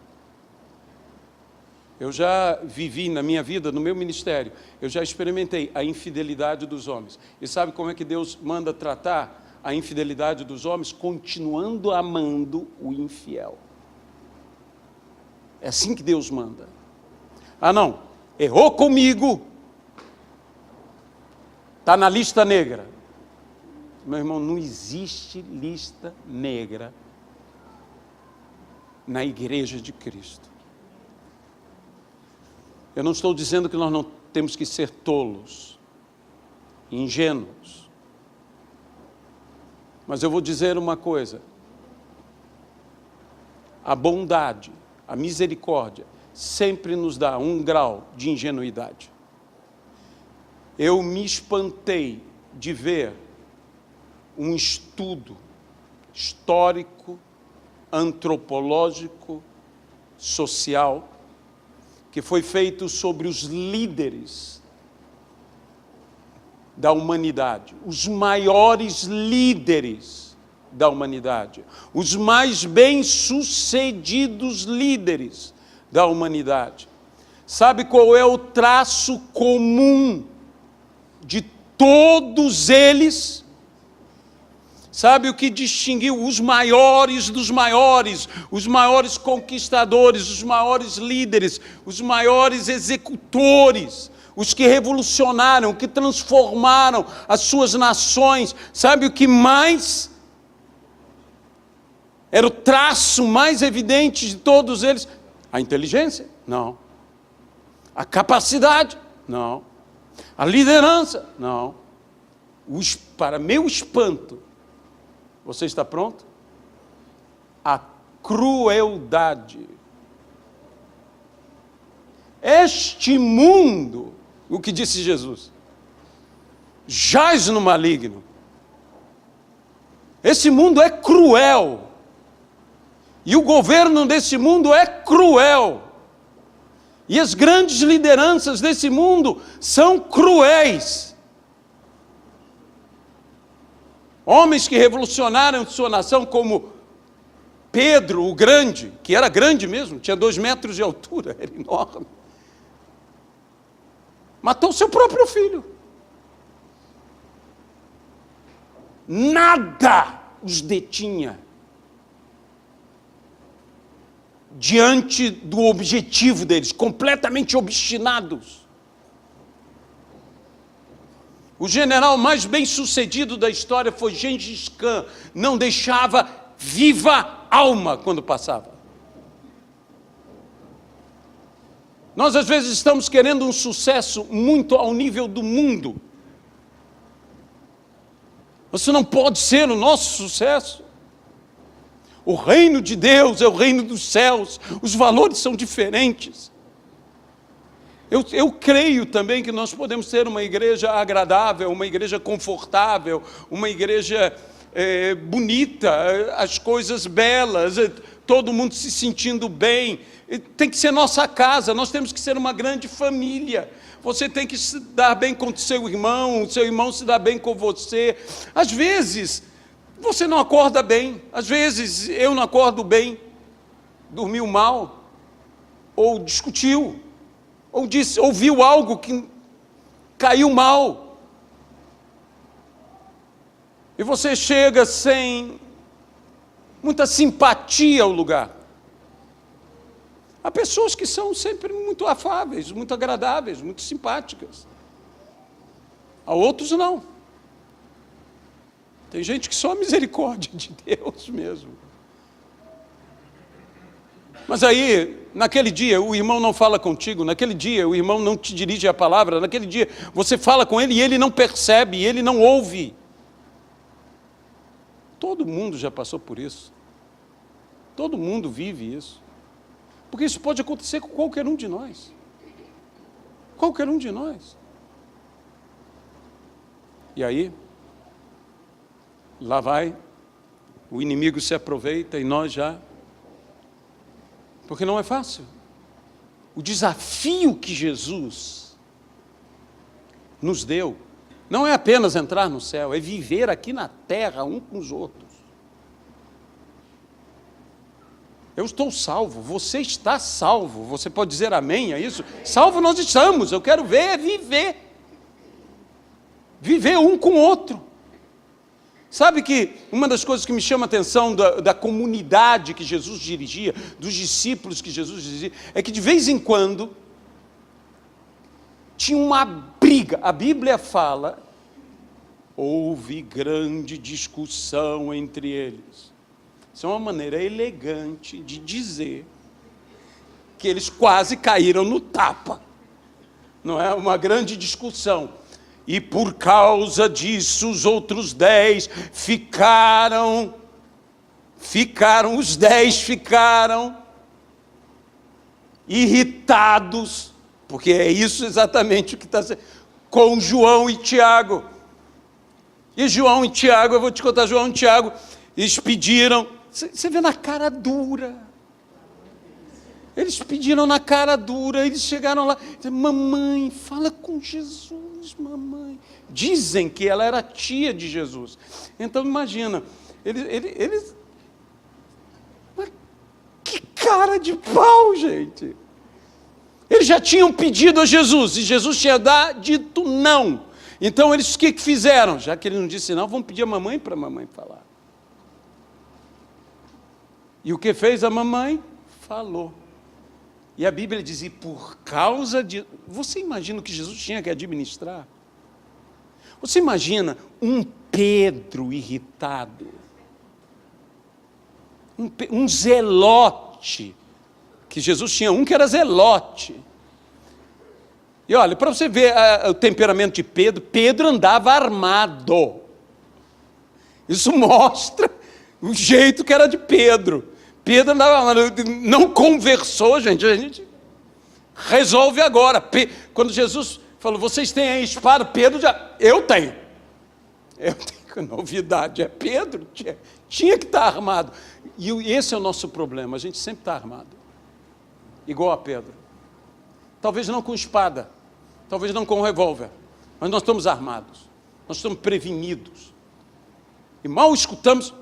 Eu já vivi na minha vida, no meu ministério, eu já experimentei a infidelidade dos homens. E sabe como é que Deus manda tratar a infidelidade dos homens? Continuando amando o infiel. É assim que Deus manda. Ah, não, errou comigo, está na lista negra. Meu irmão, não existe lista negra na igreja de Cristo. Eu não estou dizendo que nós não temos que ser tolos, ingênuos. Mas eu vou dizer uma coisa. A bondade, a misericórdia, sempre nos dá um grau de ingenuidade. Eu me espantei de ver um estudo histórico, antropológico, social, que foi feito sobre os líderes da humanidade, os maiores líderes da humanidade, os mais bem-sucedidos líderes da humanidade. Sabe qual é o traço comum de todos eles? Sabe o que distinguiu os maiores dos maiores, os maiores conquistadores, os maiores líderes, os maiores executores, os que revolucionaram, que transformaram as suas nações? Sabe o que mais era o traço mais evidente de todos eles? A inteligência? Não. A capacidade? Não. A liderança? Não. Para meu espanto, Você está pronto? A crueldade. Este mundo, o que disse Jesus, jaz no maligno. Esse mundo é cruel. E o governo desse mundo é cruel. E as grandes lideranças desse mundo são cruéis. Homens que revolucionaram sua nação, como Pedro, o grande, que era grande mesmo, tinha 2 metros de altura, era enorme. Matou seu próprio filho. Nada os detinha diante do objetivo deles, completamente obstinados. O general mais bem-sucedido da história foi Gengis Khan, não deixava viva alma quando passava. Nós, às vezes, estamos querendo um sucesso muito ao nível do mundo. Isso não pode ser o nosso sucesso. O reino de Deus é o reino dos céus. Os valores são diferentes. Eu creio também que nós podemos ter uma igreja agradável, uma igreja confortável, uma igreja bonita, as coisas belas, todo mundo se sentindo bem. Tem que ser nossa casa, nós temos que ser uma grande família. Você tem que se dar bem com o seu irmão se dá bem com você. Às vezes, você não acorda bem, às vezes eu não acordo bem, dormiu mal, ou discutiu, ou ouviu algo que caiu mal. E você chega sem muita simpatia ao lugar. Há pessoas que são sempre muito afáveis, muito agradáveis, muito simpáticas. Há outros não. Tem gente que só a misericórdia de Deus mesmo. Mas aí, naquele dia, o irmão não fala contigo, naquele dia o irmão não te dirige a palavra, naquele dia você fala com ele e ele não percebe, ele não ouve. Todo mundo já passou por isso. Todo mundo vive isso. Porque isso pode acontecer com qualquer um de nós. Qualquer um de nós. E aí, lá vai, o inimigo se aproveita e nós já... Porque não é fácil. O desafio que Jesus nos deu não é apenas entrar no céu, é viver aqui na terra, um com os outros. Eu estou salvo, você está salvo. Você pode dizer amém a isso? Salvo nós estamos, eu quero ver é viver. Viver um com o outro. Sabe que uma das coisas que me chama a atenção da comunidade que Jesus dirigia, dos discípulos que Jesus dirigia, é que de vez em quando tinha uma briga. A Bíblia fala, houve grande discussão entre eles. Isso é uma maneira elegante de dizer que eles quase caíram no tapa. Não é? Uma grande discussão. E por causa disso, os outros 10 ficaram irritados, porque é isso exatamente o que está sendo, com João e Tiago. E João e Tiago, eu vou te contar, João e Tiago, eles pediram, você vê na cara dura, eles pediram na cara dura, eles chegaram lá, mamãe, fala com Jesus, mamãe. Dizem que ela era tia de Jesus. Então imagina, eles mas que cara de pau, gente. Eles já tinham pedido a Jesus, e Jesus tinha dito não. Então eles o que fizeram? Já que ele não disse não, vamos pedir a mamãe para a mamãe falar. E o que fez a mamãe? Falou. E a Bíblia diz, e por causa de... Você imagina o que Jesus tinha que administrar? Você imagina um Pedro irritado, um zelote, que Jesus tinha um que era zelote. E olha, para você ver o temperamento de Pedro, Pedro andava armado. Isso mostra o jeito que era de Pedro. Pedro não conversou, gente. A gente resolve agora. Quando Jesus falou, vocês têm a espada, Pedro já... Eu tenho. Que novidade, é Pedro. Tinha que estar armado. E esse é o nosso problema, a gente sempre está armado. Igual a Pedro. Talvez não com espada, talvez não com revólver, mas nós estamos armados. Nós estamos prevenidos. E mal escutamos,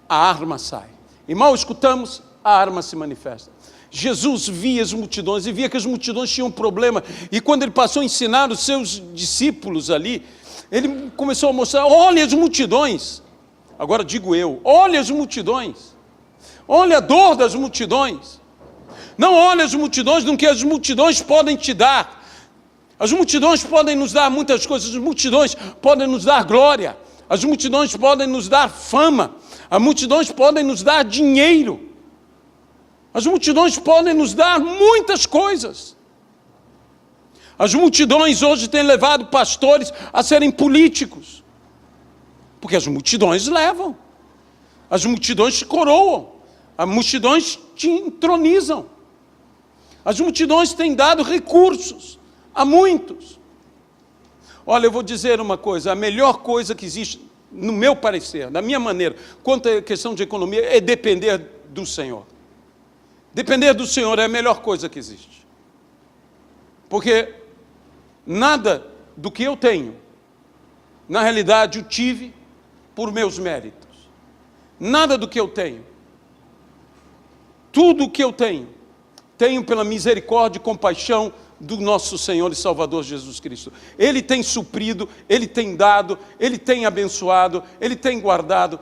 a arma sai. E mal escutamos, a arma se manifesta. Jesus via as multidões e via que as multidões tinham um problema. E quando ele passou a ensinar os seus discípulos ali, ele começou a mostrar, olha as multidões. Agora digo eu, olha as multidões. Olha a dor das multidões. Não olha as multidões no que as multidões podem te dar. As multidões podem nos dar muitas coisas. As multidões podem nos dar glória. As multidões podem nos dar fama. As multidões podem nos dar dinheiro. As multidões podem nos dar muitas coisas. As multidões hoje têm levado pastores a serem políticos. Porque as multidões levam. As multidões te coroam. As multidões te entronizam. As multidões têm dado recursos a muitos. Olha, eu vou dizer uma coisa, a melhor coisa que existe, no meu parecer, na minha maneira, quanto à questão de economia, é depender do Senhor. Depender do Senhor é a melhor coisa que existe. Porque nada do que eu tenho, na realidade, eu tive por meus méritos. Nada do que eu tenho. Tudo o que eu tenho pela misericórdia e compaixão do nosso Senhor e Salvador Jesus Cristo. Ele tem suprido, Ele tem dado, Ele tem abençoado, Ele tem guardado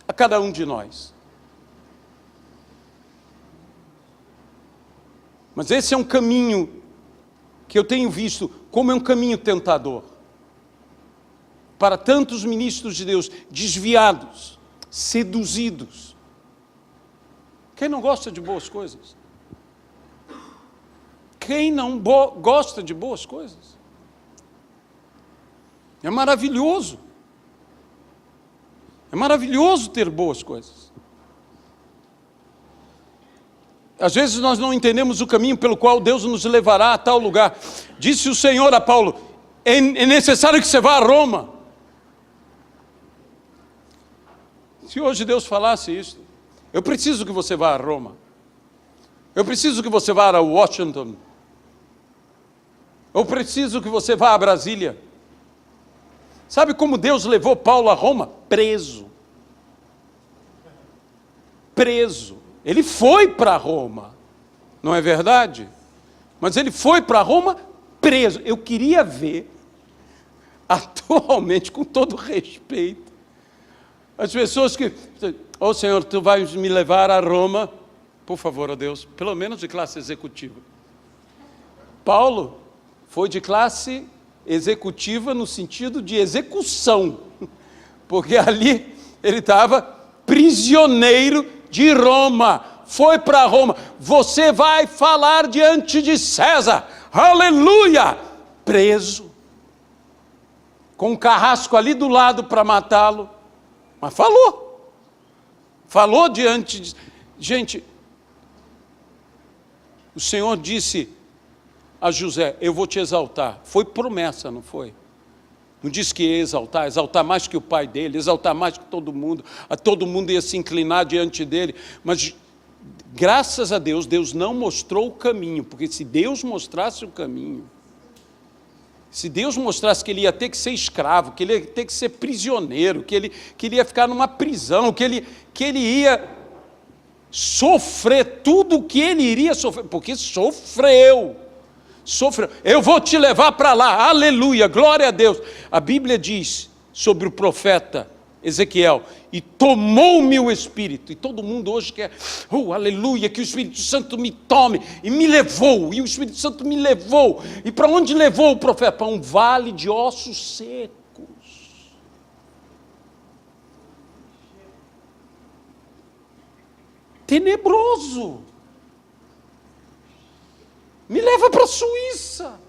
a cada um de nós. Mas esse é um caminho que eu tenho visto como é um caminho tentador para tantos ministros de Deus desviados, seduzidos. Quem não gosta de boas coisas? Quem não gosta de boas coisas? É maravilhoso. É maravilhoso ter boas coisas. Às vezes nós não entendemos o caminho pelo qual Deus nos levará a tal lugar. Disse o Senhor a Paulo, é necessário que você vá a Roma. Se hoje Deus falasse isso, eu preciso que você vá a Roma. Eu preciso que você vá a Washington. Eu preciso que você vá a Brasília. Sabe como Deus levou Paulo a Roma? Preso. Preso. Ele foi para Roma, não é verdade? Mas ele foi para Roma preso. Eu queria ver, atualmente, com todo respeito, as pessoas que... Ô Senhor, tu vais me levar a Roma, por favor, ó Deus, pelo menos de classe executiva. Paulo foi de classe executiva no sentido de execução, porque ali ele estava prisioneiro de Roma, foi para Roma. Você vai falar diante de César, aleluia, preso, com um carrasco ali do lado para matá-lo, mas falou diante de... Gente, o Senhor disse a José, eu vou te exaltar. Foi promessa, não foi? Não disse que ia exaltar mais que o pai dele, exaltar mais que todo mundo, a todo mundo ia se inclinar diante dele, mas graças a Deus, Deus não mostrou o caminho, porque se Deus mostrasse o caminho, se Deus mostrasse que ele ia ter que ser escravo, que ele ia ter que ser prisioneiro, que ele ia ficar numa prisão, que ele ia sofrer tudo o que ele iria sofrer, porque sofreu. Eu vou te levar para lá, aleluia, glória a Deus. A Bíblia diz sobre o profeta Ezequiel, e tomou-me o Espírito, e todo mundo hoje quer, aleluia, que o Espírito Santo me tome, e me levou, e o Espírito Santo me levou, e para onde levou o profeta? Para um vale de ossos secos. Tenebroso. Me leva para a Suíça.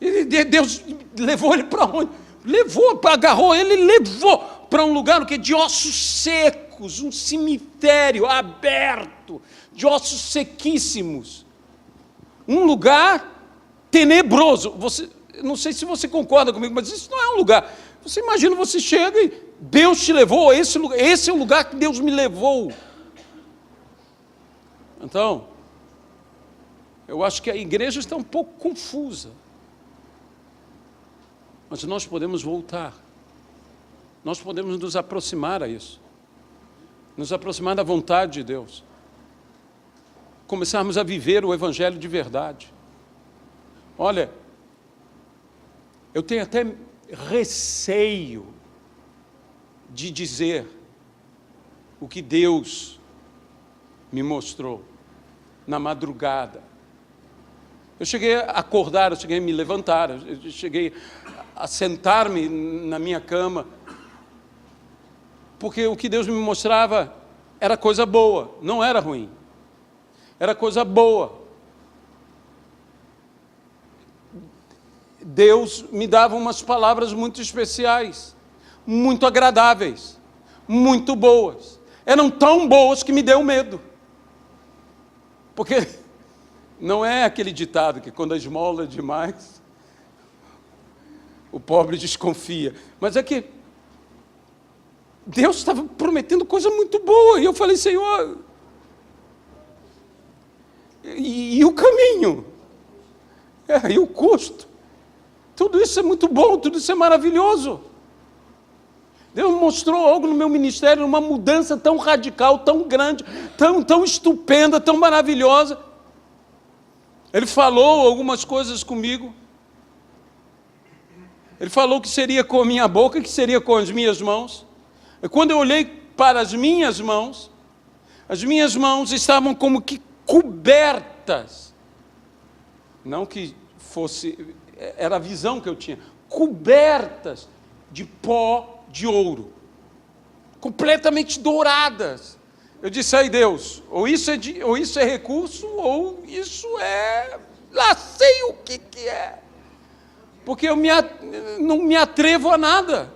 E Deus levou ele para onde? Levou, agarrou ele, levou para um lugar que é de ossos secos, um cemitério aberto, de ossos sequíssimos. Um lugar tenebroso. Você, não sei se você concorda comigo, mas isso não é um lugar. Você imagina, você chega e Deus te levou a esse lugar. Esse é o lugar que Deus me levou. Então, eu acho que a igreja está um pouco confusa. Mas nós podemos voltar. Nós podemos nos aproximar a isso. Nos aproximar da vontade de Deus. Começarmos a viver o Evangelho de verdade. Olha, eu tenho até receio de dizer o que Deus me mostrou na madrugada. Eu cheguei a acordar, eu cheguei a me levantar, eu cheguei a sentar-me na minha cama, porque o que Deus me mostrava era coisa boa, não era ruim, era coisa boa. Deus me dava umas palavras muito especiais, muito agradáveis, muito boas. Eram tão boas que me deu medo. Porque não é aquele ditado que quando a esmola é demais, o pobre desconfia. Mas é que Deus estava prometendo coisa muito boa. E eu falei, Senhor, e o caminho? E o custo? Tudo isso é muito bom, tudo isso é maravilhoso. Deus mostrou algo no meu ministério, uma mudança tão radical, tão grande, tão estupenda, tão maravilhosa. Ele falou algumas coisas comigo. Ele falou que seria com a minha boca, que seria com as minhas mãos. E quando eu olhei para as minhas mãos estavam como que cobertas. Não que fosse, era a visão que eu tinha. Cobertas de pó de ouro. Completamente douradas. Eu disse, aí Deus, ou isso é recurso, ou isso é... Lá sei o que é. Porque eu não me atrevo a nada.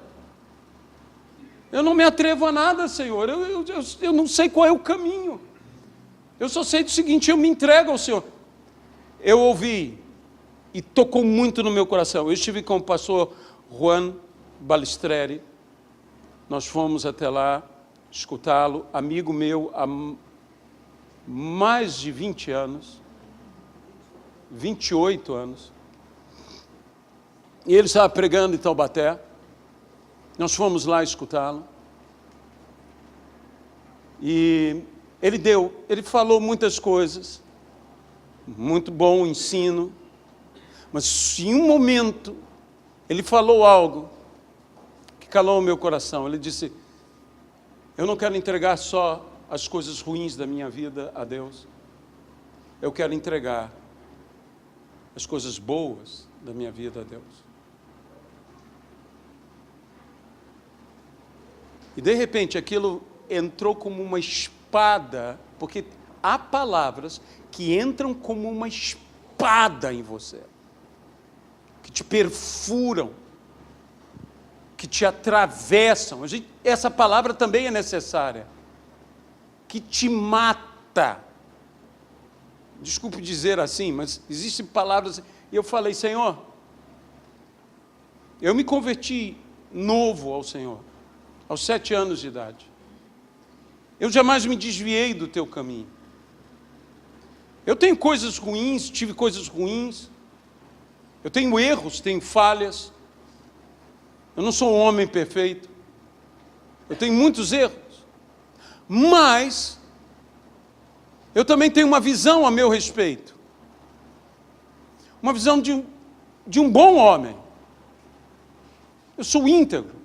Eu não me atrevo a nada, Senhor. Eu não sei qual é o caminho. Eu só sei do seguinte, eu me entrego ao Senhor. Eu ouvi, e tocou muito no meu coração. Eu estive com o pastor Juan Balistreri. Nós fomos até lá escutá-lo, amigo meu há mais de 20 anos, 28 anos. E ele estava pregando em Taubaté. Nós fomos lá escutá-lo. E ele falou muitas coisas, muito bom ensino, mas em um momento ele falou algo que calou o meu coração. Ele disse, eu não quero entregar só as coisas ruins da minha vida a Deus, eu quero entregar as coisas boas da minha vida a Deus. E de repente aquilo entrou como uma espada, porque há palavras que entram como uma espada em você, que te perfuram, que te atravessam. Essa palavra também é necessária, que te mata. Desculpe dizer assim, mas existem palavras. E eu falei, Senhor, eu me converti novo ao Senhor, aos 7 anos de idade. Eu jamais me desviei do teu caminho. Eu tenho coisas ruins, tive coisas ruins. Eu tenho erros, tenho falhas. Eu não sou um homem perfeito. Eu tenho muitos erros. Mas eu também tenho uma visão a meu respeito. Uma visão de um bom homem. Eu sou íntegro.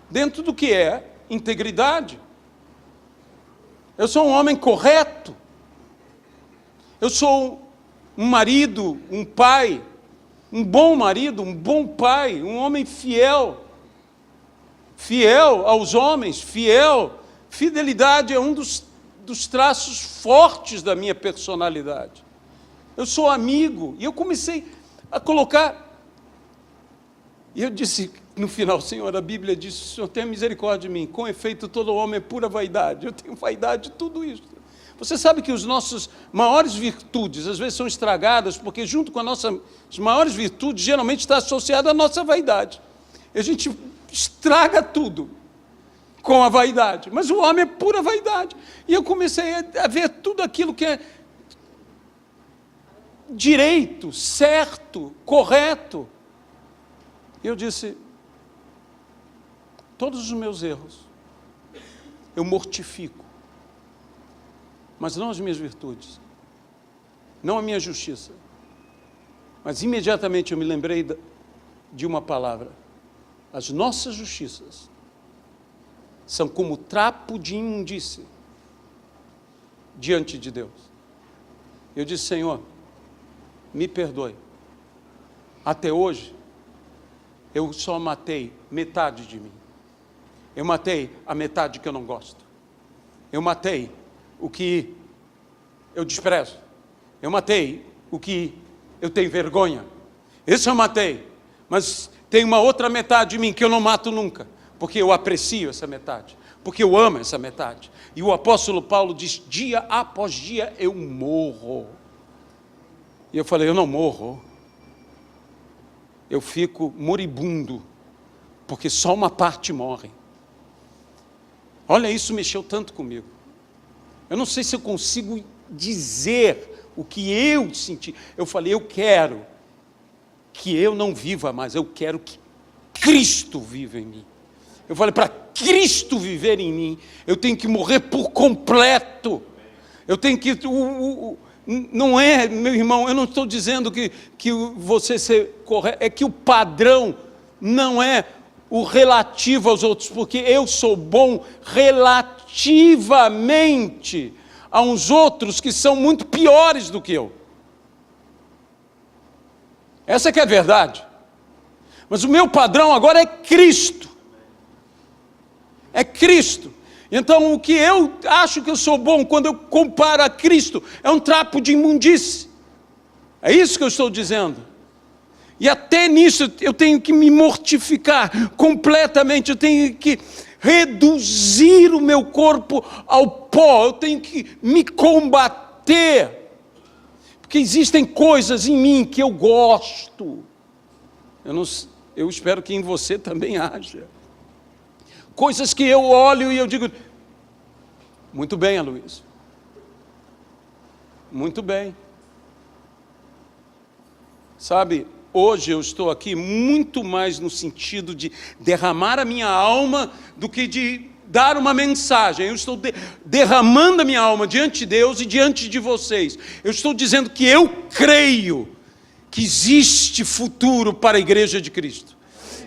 Dentro do que é integridade. Eu sou um homem correto. Eu sou um marido, um pai, um bom marido, um bom pai, um homem fiel. Fiel aos homens, fiel. Fidelidade é um dos traços fortes da minha personalidade. Eu sou amigo. E eu comecei a colocar... E eu disse, no final, Senhor, a Bíblia diz, o Senhor tenha misericórdia de mim, com efeito todo homem é pura vaidade, eu tenho vaidade de tudo isso. Você sabe que as nossas maiores virtudes, às vezes são estragadas, porque junto com as nossas maiores virtudes, geralmente está associada a nossa vaidade. A gente estraga tudo com a vaidade, mas o homem é pura vaidade. E eu comecei a ver tudo aquilo que é direito, certo, correto. E eu disse, todos os meus erros, eu mortifico, mas não as minhas virtudes, não a minha justiça. Mas imediatamente eu me lembrei de uma palavra: as nossas justiças são como trapo de imundície diante de Deus. Eu disse, Senhor, me perdoe. Até hoje, eu só matei metade de mim. Eu matei a metade que eu não gosto. Eu matei o que eu desprezo. Eu matei o que eu tenho vergonha. Isso eu matei. Mas tem uma outra metade de mim que eu não mato nunca, porque eu aprecio essa metade, porque eu amo essa metade. E o apóstolo Paulo diz, dia após dia eu morro. E eu falei, eu não morro. Eu fico moribundo, porque só uma parte morre. Olha, isso mexeu tanto comigo. Eu não sei se eu consigo dizer o que eu senti. Eu falei, eu quero que eu não viva mais, eu quero que Cristo viva em mim. Eu falei, para Cristo viver em mim, eu tenho que morrer por completo. Eu tenho que... não é, meu irmão, eu não estou dizendo que você ser correto, é que o padrão não é o relativo aos outros, porque eu sou bom relativamente a uns outros que são muito piores do que eu. Essa que é a verdade. Mas o meu padrão agora é Cristo. É Cristo. Então, o que eu acho que eu sou bom, quando eu comparo a Cristo, é um trapo de imundície. É isso que eu estou dizendo. E até nisso eu tenho que me mortificar completamente, eu tenho que reduzir o meu corpo ao pó, eu tenho que me combater, porque existem coisas em mim que eu gosto. Eu espero que em você também haja. Coisas que eu olho e eu digo, muito bem, Aloysio, muito bem. Sabe, hoje eu estou aqui muito mais no sentido de derramar a minha alma do que de dar uma mensagem. Eu estou derramando a minha alma diante de Deus e diante de vocês. Eu estou dizendo que eu creio que existe futuro para a igreja de Cristo.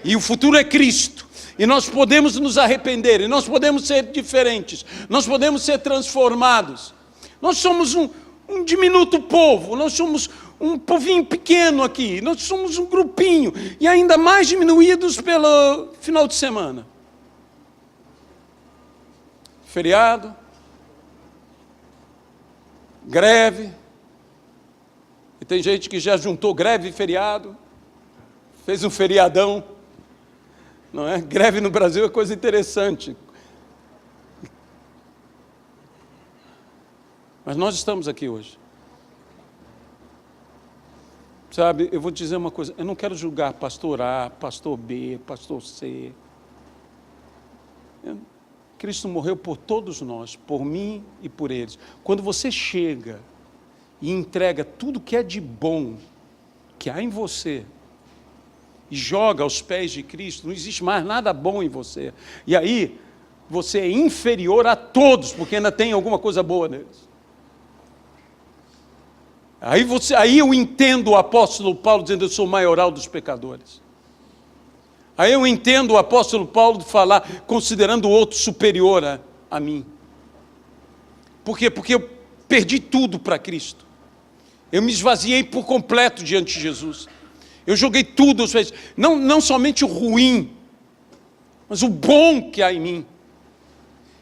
E o futuro é Cristo. E nós podemos nos arrepender, e nós podemos ser diferentes, nós podemos ser transformados. Nós somos um diminuto povo, nós somos um povinho pequeno aqui, nós somos um grupinho, e ainda mais diminuídos pelo final de semana. Feriado, greve, e tem gente que já juntou greve e feriado, fez um feriadão. Não é? Greve no Brasil é coisa interessante. Mas nós estamos aqui hoje. Sabe, eu vou te dizer uma coisa, eu não quero julgar pastor A, pastor B, pastor C. Cristo morreu por todos nós, por mim e por eles. Quando você chega e entrega tudo que é de bom, que há em você, e joga aos pés de Cristo, não existe mais nada bom em você. E aí, você é inferior a todos, porque ainda tem alguma coisa boa neles. Aí eu entendo o apóstolo Paulo dizendo, eu sou o maioral dos pecadores. Aí eu entendo o apóstolo Paulo falar, considerando o outro superior a mim. Por quê? Porque eu perdi tudo para Cristo. Eu me esvaziei por completo diante de Jesus. Eu joguei tudo, não somente o ruim, mas o bom que há em mim.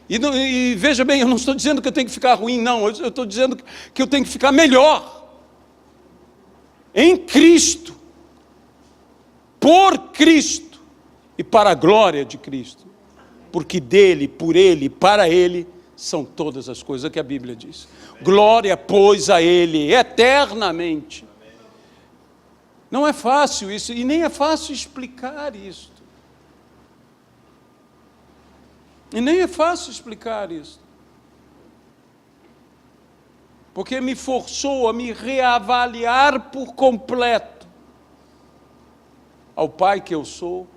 E veja bem, eu não estou dizendo que eu tenho que ficar ruim, não. Eu estou dizendo que eu tenho que ficar melhor. Em Cristo. Por Cristo. e para a glória de Cristo, porque dele, por ele, para ele, são todas as coisas que a Bíblia diz. Glória, pois, a ele, eternamente. Não é fácil isso, e nem é fácil explicar isso. E nem é fácil explicar isso. Porque me forçou a me reavaliar por completo ao pai que eu sou,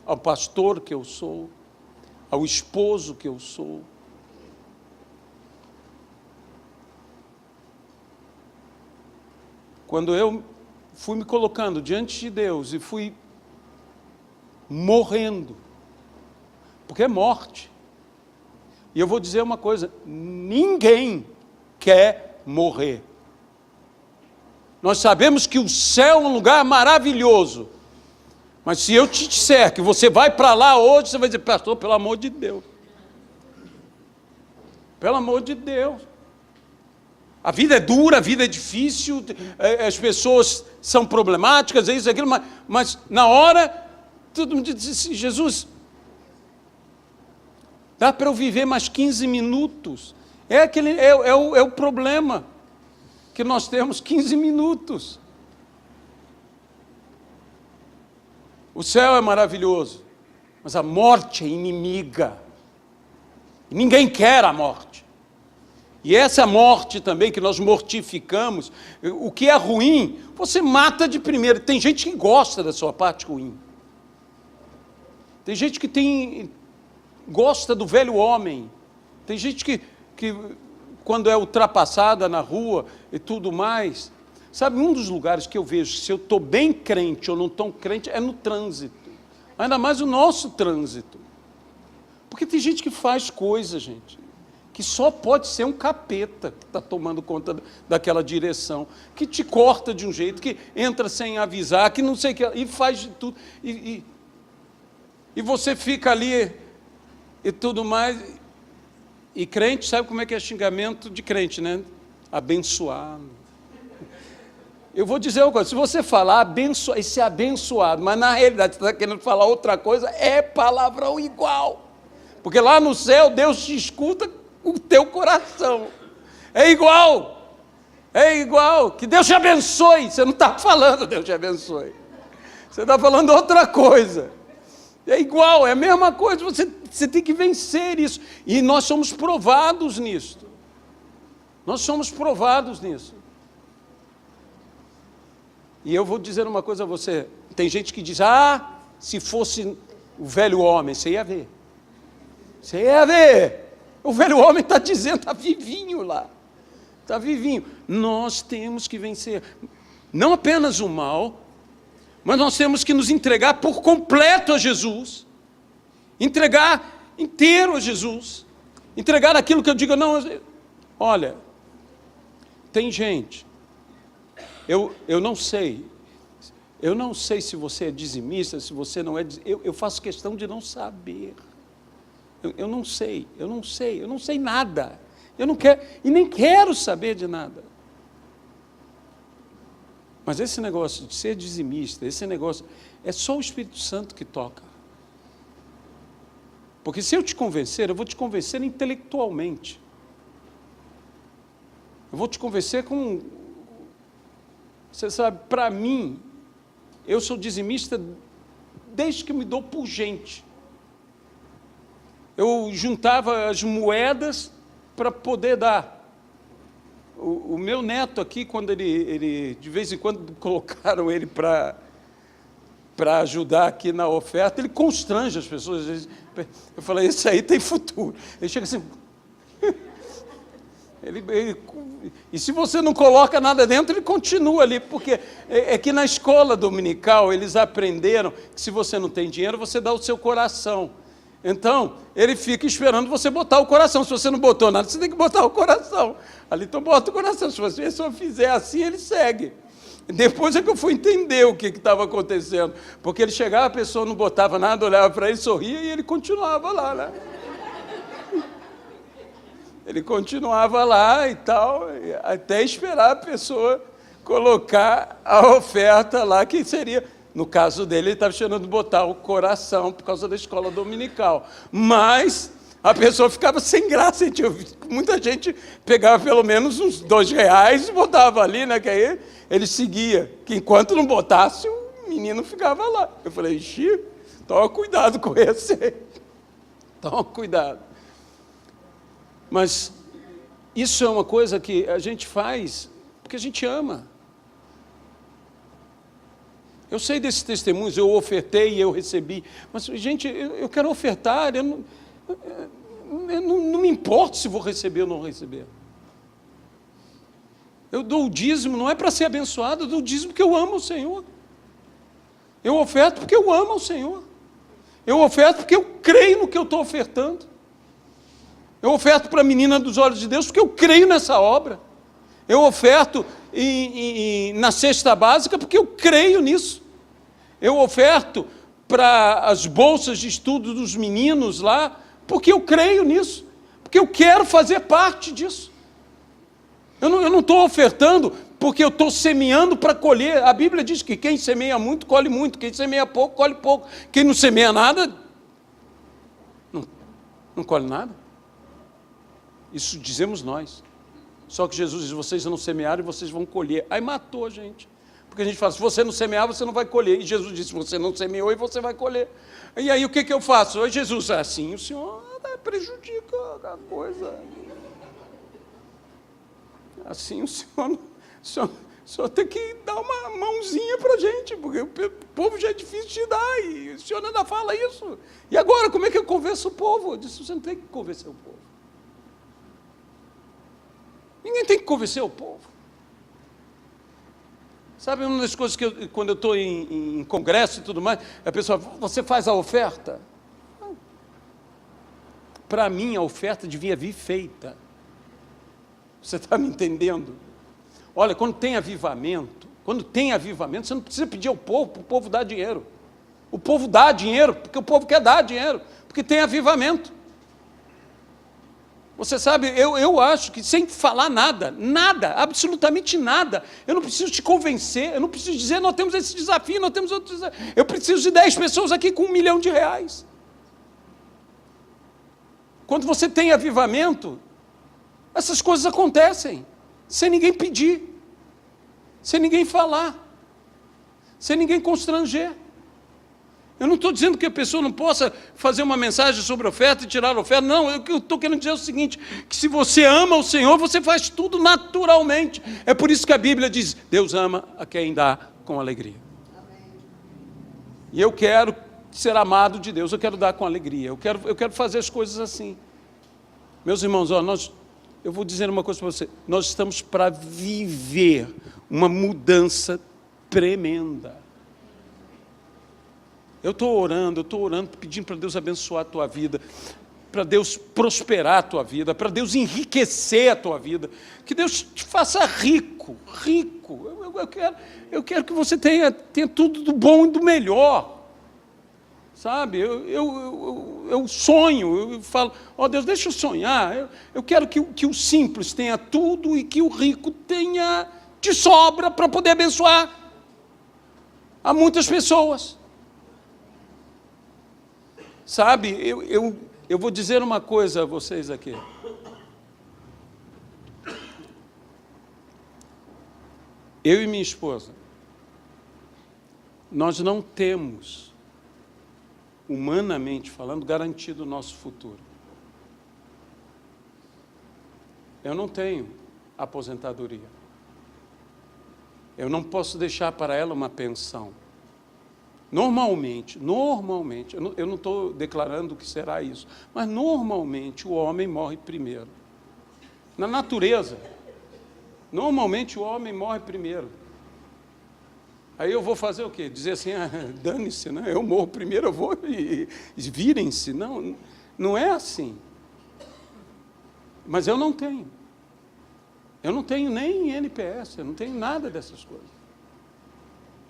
ao pastor que eu sou, ao esposo que eu sou. Quando eu fui me colocando diante de Deus e fui morrendo, porque é morte. E eu vou dizer uma coisa, ninguém quer morrer. Nós sabemos que o céu é um lugar maravilhoso, mas se eu te disser que você vai para lá hoje, você vai dizer, pastor, pelo amor de Deus. Pelo amor de Deus. A vida é dura, a vida é difícil, as pessoas são problemáticas, é isso, aquilo, mas na hora, todo mundo diz assim, Jesus, dá para eu viver mais 15 minutos. É o problema que nós temos, 15 minutos. O céu é maravilhoso, mas a morte é inimiga. Ninguém quer a morte. E essa morte também que nós mortificamos, o que é ruim, você mata de primeira. Tem gente que gosta da sua parte ruim. Tem gente que gosta do velho homem. Tem gente que quando é ultrapassada na rua e tudo mais. Sabe, um dos lugares que eu vejo se eu estou bem crente ou não estou crente é no trânsito. Ainda mais o nosso trânsito. Porque tem gente que faz coisa, gente, que só pode ser um capeta que está tomando conta daquela direção, que te corta de um jeito, que entra sem avisar, que não sei o que, e faz de tudo. E você fica ali e tudo mais. E crente, sabe como é que é xingamento de crente, né? Abençoado. Eu vou dizer uma coisa, se você falar esse é abençoado, mas na realidade você está querendo falar outra coisa, é palavrão igual. Porque lá no céu Deus te escuta o teu coração. É igual. Que Deus te abençoe. Você não está falando Deus te abençoe. Você está falando outra coisa. É igual, é a mesma coisa, você tem que vencer isso. E nós somos provados nisso. Nós somos provados nisso. E eu vou dizer uma coisa a você. Tem gente que diz, se fosse o velho homem, você ia ver. Você ia ver. O velho homem está dizendo, está vivinho lá. Está vivinho. Nós temos que vencer. Não apenas o mal, mas nós temos que nos entregar por completo a Jesus. Entregar inteiro a Jesus. Entregar aquilo que eu digo, não, olha, tem gente, eu não sei se você é dizimista, se você não é, eu faço questão de não saber. Eu não sei nada. Eu não quero, e nem quero saber de nada. Mas esse negócio de ser dizimista, esse negócio, é só o Espírito Santo que toca. Porque se eu te convencer, eu vou te convencer intelectualmente. Eu vou te convencer com... Você sabe, para mim, eu sou dizimista desde que me dou por gente. Eu juntava as moedas para poder dar. O meu neto aqui, quando ele de vez em quando colocaram ele para ajudar aqui na oferta, ele constrange as pessoas. Eu falei, esse aí tem futuro. Ele chega assim... e se você não coloca nada dentro, ele continua ali, porque é que na escola dominical eles aprenderam que se você não tem dinheiro, você dá o seu coração. Então, ele fica esperando você botar o coração. Se você não botou nada, você tem que botar o coração. Ali, então, bota o coração. Se você só fizer assim, ele segue. Depois é que eu fui entender o que estava acontecendo. Porque ele chegava, a pessoa não botava nada, olhava para ele, sorria e ele continuava lá, né? Ele continuava lá e tal, até esperar a pessoa colocar a oferta lá, que seria... No caso dele, ele estava esperando botar o coração por causa da escola dominical. Mas a pessoa ficava sem graça. Muita gente pegava pelo menos uns R$2 e botava ali, né? Que aí ele seguia. Que enquanto não botasse, o menino ficava lá. Eu falei, ixi, toma cuidado com esse aí. Toma cuidado. Mas isso é uma coisa que a gente faz porque a gente ama. Eu sei desses testemunhos, eu ofertei e eu recebi. Mas, gente, eu quero ofertar, eu não me importo se vou receber ou não receber. Eu dou o dízimo, não é para ser abençoado, eu dou o dízimo porque eu amo o Senhor. Eu oferto porque eu amo o Senhor. Eu oferto porque eu creio no que eu estou ofertando. Eu oferto para a menina dos olhos de Deus porque eu creio nessa obra. Eu oferto na cesta básica porque eu creio nisso. Eu oferto para as bolsas de estudo dos meninos lá porque eu creio nisso. Porque eu quero fazer parte disso. Eu não estou ofertando porque eu estou semeando para colher. A Bíblia diz que quem semeia muito, colhe muito. Quem semeia pouco, colhe pouco. Quem não semeia nada, não colhe nada. Isso dizemos nós. Só que Jesus diz, vocês não semearam e vocês vão colher. Aí matou a gente. Porque a gente fala, se você não semear, você não vai colher. E Jesus disse, você não semeou e você vai colher. E aí o que eu faço? Oi, Jesus, assim o Senhor prejudica a coisa. Assim o Senhor tem que dar uma mãozinha para a gente, porque o povo já é difícil de dar, e o Senhor ainda fala isso. E agora, como é que eu convenço o povo? Eu disse, você não tem que convencer o povo. Ninguém tem que convencer o povo. Sabe, uma das coisas que quando eu estou em congresso e tudo mais, a pessoa, você faz a oferta? Para mim, a oferta devia vir feita. Você está me entendendo? Olha, quando tem avivamento, você não precisa pedir ao povo, para o povo dar dinheiro. O povo dá dinheiro, porque o povo quer dar dinheiro, porque tem avivamento. Você sabe, eu acho que sem falar nada, absolutamente nada, eu não preciso te convencer, eu não preciso dizer, nós temos esse desafio, nós temos outro desafio. Eu preciso de 10 pessoas aqui com R$1 milhão. Quando você tem avivamento, essas coisas acontecem, sem ninguém pedir, sem ninguém falar, sem ninguém constranger. Eu não estou dizendo que a pessoa não possa fazer uma mensagem sobre oferta e tirar a oferta. Não, o que eu estou querendo dizer é o seguinte, que se você ama o Senhor, você faz tudo naturalmente. É por isso que a Bíblia diz, Deus ama a quem dá com alegria. E eu quero ser amado de Deus, eu quero dar com alegria, eu quero fazer as coisas assim. Meus irmãos, eu vou dizer uma coisa para você, nós estamos para viver uma mudança tremenda. Eu estou orando, pedindo para Deus abençoar a tua vida, para Deus prosperar a tua vida, para Deus enriquecer a tua vida, que Deus te faça rico. Eu quero que você tenha tudo do bom e do melhor, sabe? Eu sonho, eu falo, Deus, deixa eu sonhar, eu quero que o simples tenha tudo e que o rico tenha de sobra para poder abençoar a muitas pessoas. Sabe, eu vou dizer uma coisa a vocês aqui. Eu e minha esposa, nós não temos, humanamente falando, garantido o nosso futuro. Eu não tenho aposentadoria. Eu não posso deixar para ela uma pensão. Normalmente, eu não estou declarando que será isso, mas normalmente o homem morre primeiro. Na natureza, normalmente o homem morre primeiro. Aí eu vou fazer o quê? Dizer assim, dane-se, né? Eu morro primeiro, eu vou e virem-se. Não é assim. Mas eu não tenho. Eu não tenho nem NPS, eu não tenho nada dessas coisas.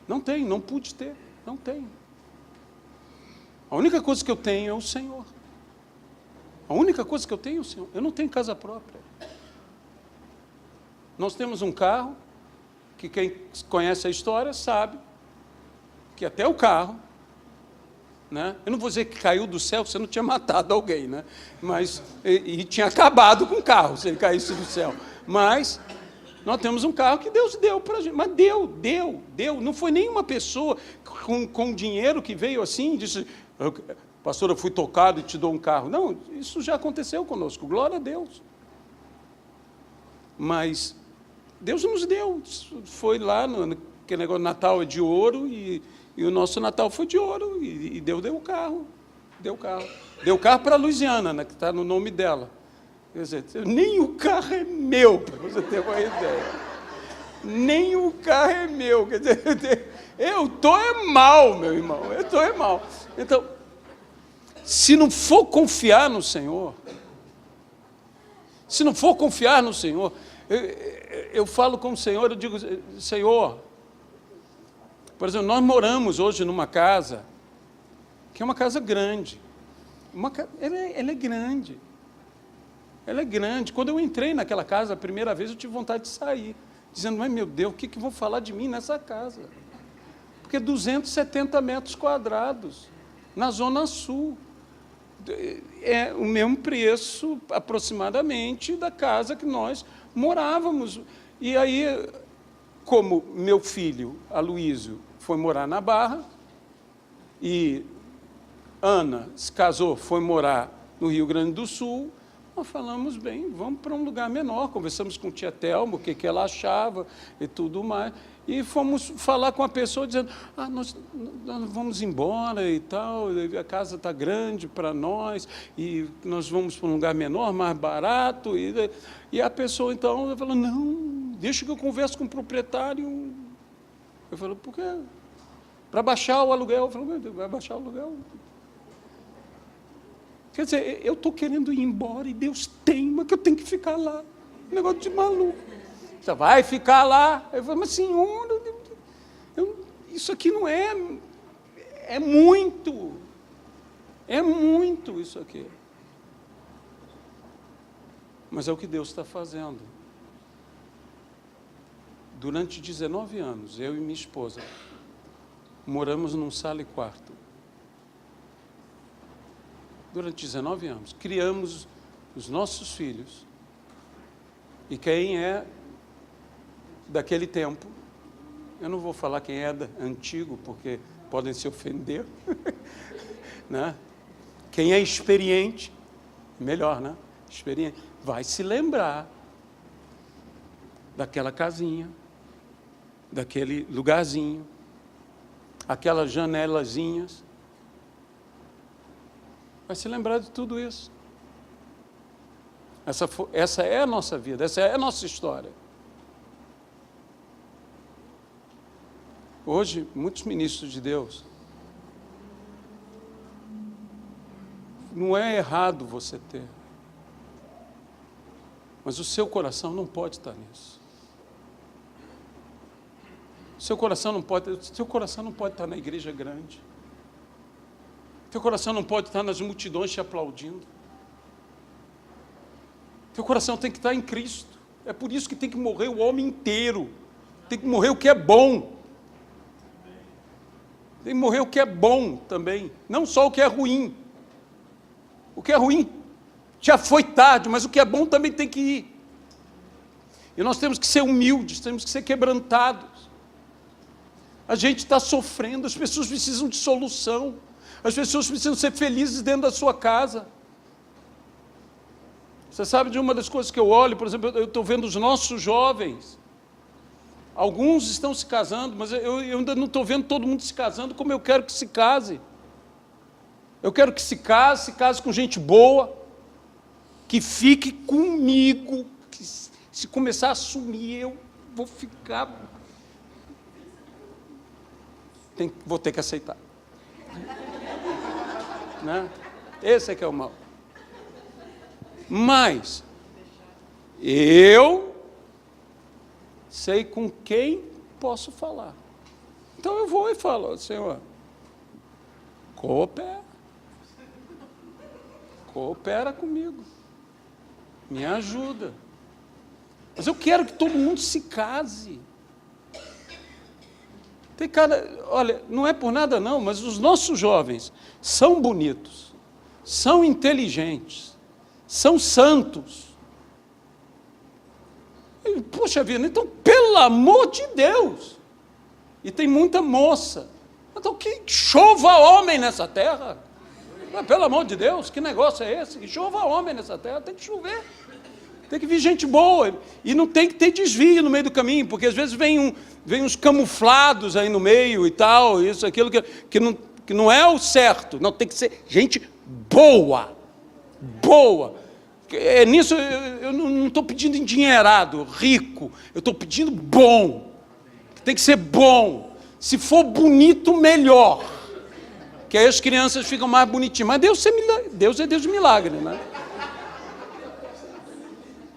Não tenho, não pude ter. Não tenho. A única coisa que eu tenho é o Senhor. A única coisa que eu tenho é o Senhor. Eu não tenho casa própria. Nós temos um carro, que quem conhece a história sabe, que até o carro, né? Eu não vou dizer que caiu do céu, você não tinha matado alguém, né? Mas, e tinha acabado com o carro, se ele caísse do céu. Mas nós temos um carro que Deus deu para a gente. Mas deu. Não foi nenhuma pessoa com dinheiro que veio assim e disse, pastor, eu fui tocado e te dou um carro. Não, isso já aconteceu conosco, glória a Deus. Mas Deus nos deu. Foi lá, aquele negócio, Natal é de ouro, e o nosso Natal foi de ouro, e Deus deu o carro. Deu o carro para a Luiziana, né, que está no nome dela. Quer dizer, nem o carro é meu, para você ter uma ideia. Nem o carro é meu. Quer dizer, eu estou mal, meu irmão. Eu estou mal. Então, se não for confiar no Senhor, eu falo com o Senhor, eu digo, Senhor, por exemplo, nós moramos hoje numa casa, que é uma casa grande. Ela é grande. Ela é grande. Quando eu entrei naquela casa a primeira vez, eu tive vontade de sair, dizendo, mas meu Deus, o que vão falar de mim nessa casa? Porque 270 metros quadrados, na Zona Sul. É o mesmo preço, aproximadamente, da casa que nós morávamos. E aí, como meu filho, Aloísio, foi morar na Barra, e Ana se casou, foi morar no Rio Grande do Sul, nós falamos, bem, vamos para um lugar menor, conversamos com tia Thelma, o que ela achava e tudo mais, e fomos falar com a pessoa dizendo, nós vamos embora e tal, a casa está grande para nós, e nós vamos para um lugar menor, mais barato, e a pessoa então falou, não, deixa que eu converso com o proprietário. Eu falei, por quê? Para baixar o aluguel. Eu falei, meu Deus, vai baixar o aluguel? Quer dizer, eu estou querendo ir embora e Deus teima que eu tenho que ficar lá. Negócio de maluco. Você vai ficar lá? Eu falei, mas senhor, isso aqui não é... É muito isso aqui. Mas é o que Deus está fazendo. Durante 19 anos, eu e minha esposa, moramos num sala e quarto. Durante 19 anos, criamos os nossos filhos. E quem é daquele tempo, eu não vou falar quem é antigo, porque podem se ofender, né? Quem é experiente, melhor, né? Experiente, vai se lembrar daquela casinha, daquele lugarzinho, aquelas janelazinhas. Vai se lembrar de tudo isso. Essa é a nossa vida, essa é a nossa história. Hoje, muitos ministros de Deus, não é errado você ter, mas o seu coração não pode estar nisso. Seu coração não pode estar na igreja grande. Teu coração não pode estar nas multidões te aplaudindo. Teu coração tem que estar em Cristo. É por isso que tem que morrer o homem inteiro. Tem que morrer o que é bom. Tem que morrer o que é bom também. Não só o que é ruim. O que é ruim já foi tarde, mas o que é bom também tem que ir. E nós temos que ser humildes, temos que ser quebrantados. A gente está sofrendo, as pessoas precisam de solução. As pessoas precisam ser felizes dentro da sua casa. Você sabe de uma das coisas que eu olho, por exemplo, eu estou vendo os nossos jovens. Alguns estão se casando, mas eu ainda não estou vendo todo mundo se casando como eu quero que se case. Eu quero que se case com gente boa, que fique comigo, que se começar a assumir, eu vou ficar... Vou ter que aceitar. Né? Esse é que é o mal. Mas eu sei com quem posso falar. Então eu vou e falo, Senhor, coopera comigo, me ajuda. Mas eu quero que todo mundo se case. Tem cara, olha, não é por nada não, mas os nossos jovens são bonitos, são inteligentes, são santos. Poxa vida, então, pelo amor de Deus, e tem muita moça, então que chova homem nessa terra, pelo amor de Deus, que negócio é esse? Que chova homem nessa terra, tem que chover, tem que vir gente boa, e não tem que ter desvio no meio do caminho, porque às vezes vem uns camuflados aí no meio e tal, isso, aquilo, que não é o certo, não, tem que ser gente boa, nisso eu não estou pedindo endinheirado, rico, eu estou pedindo bom, tem que ser bom, se for bonito, melhor, que aí as crianças ficam mais bonitinhas, mas Deus é Deus de milagre, né?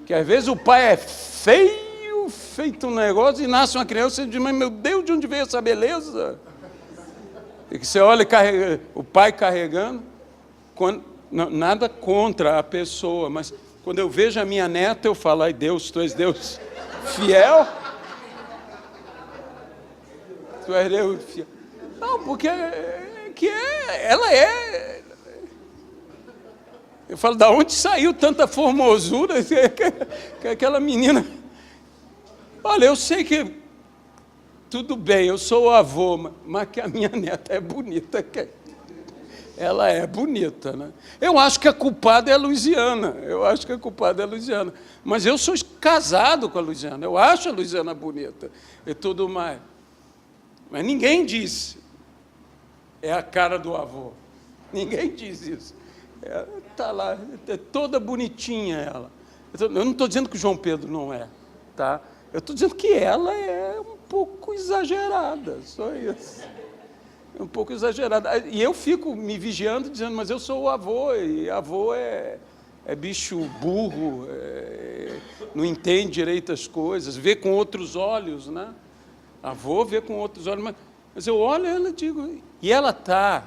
Que às vezes o pai é feio, feito um negócio, e nasce uma criança e diz, mas meu Deus, de onde veio essa beleza? E que você olha o pai carregando, nada contra a pessoa, mas quando eu vejo a minha neta, eu falo, ai Deus, tu és Deus fiel? Tu és Deus fiel? Não, porque ela é... Eu falo, da onde saiu tanta formosura? Que aquela menina... Olha, eu sei que tudo bem, eu sou o avô, mas que a minha neta é bonita. Ela é bonita, né? Eu acho que a culpada é a Luiziana. Mas eu sou casado com a Luiziana. Eu acho a Luiziana bonita e tudo mais. Mas ninguém disse, é a cara do avô. Ninguém diz isso. Está lá, é toda bonitinha ela. Eu não estou dizendo que o João Pedro não é, tá? Eu estou dizendo que ela é um pouco exagerada, só isso. É um pouco exagerada. E eu fico me vigiando, dizendo, mas eu sou o avô, e avô é bicho burro, não entende direito as coisas, vê com outros olhos, né? Avô vê com outros olhos, mas eu olho ela e digo, e ela está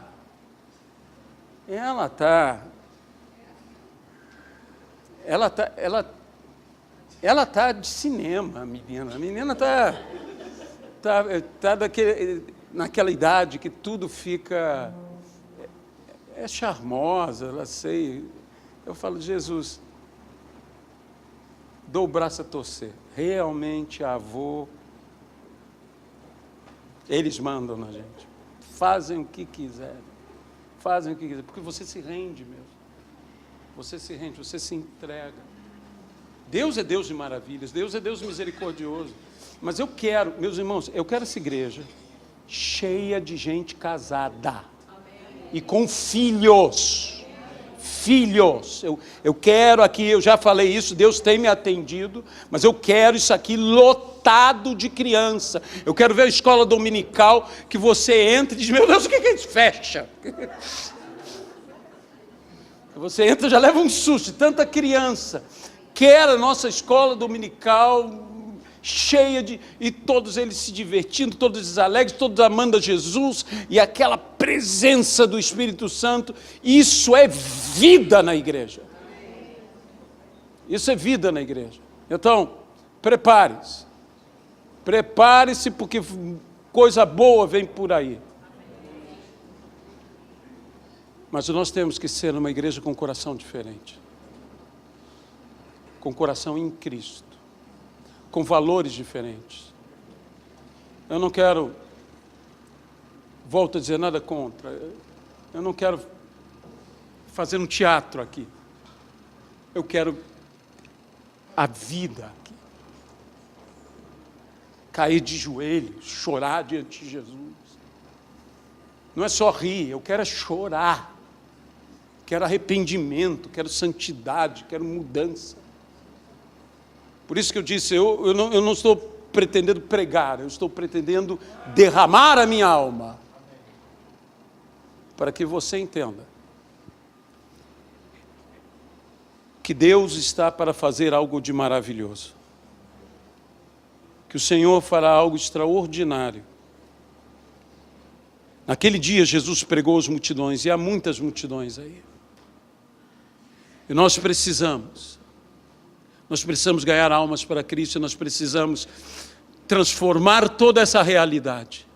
de cinema, a menina está naquela idade que tudo fica, é charmosa, ela sei, eu falo, Jesus, dou o braço a torcer, realmente avô, eles mandam na gente, fazem o que quiserem, porque você se rende mesmo, você se entrega. Deus é Deus de maravilhas, Deus é Deus misericordioso, mas eu quero, meus irmãos, eu quero essa igreja cheia de gente casada, e com filhos, eu quero aqui, eu já falei isso, Deus tem me atendido, mas eu quero isso aqui lotado de criança, eu quero ver a escola dominical, que você entra e diz, meu Deus, o que é isso? Fecha, você entra e já leva um susto, tanta criança, quero a nossa escola dominical, cheia e todos eles se divertindo, todos eles alegres, todos amando a Jesus, e aquela presença do Espírito Santo, isso é vida na igreja. Isso é vida na igreja. Então, prepare-se, porque coisa boa vem por aí. Mas nós temos que ser uma igreja com um coração diferente, com coração em Cristo, com valores diferentes. Eu não quero, volto a dizer, nada contra, eu não quero fazer um teatro aqui, eu quero a vida aqui, cair de joelhos, chorar diante de Jesus, não é só rir, eu quero chorar, quero arrependimento, quero santidade, quero mudança. Por isso que eu disse, eu não estou pretendendo pregar, eu estou pretendendo derramar a minha alma, para que você entenda que Deus está para fazer algo de maravilhoso, que o Senhor fará algo extraordinário. Naquele dia Jesus pregou às multidões, e há muitas multidões aí, e nós precisamos ganhar almas para Cristo, nós precisamos transformar toda essa realidade.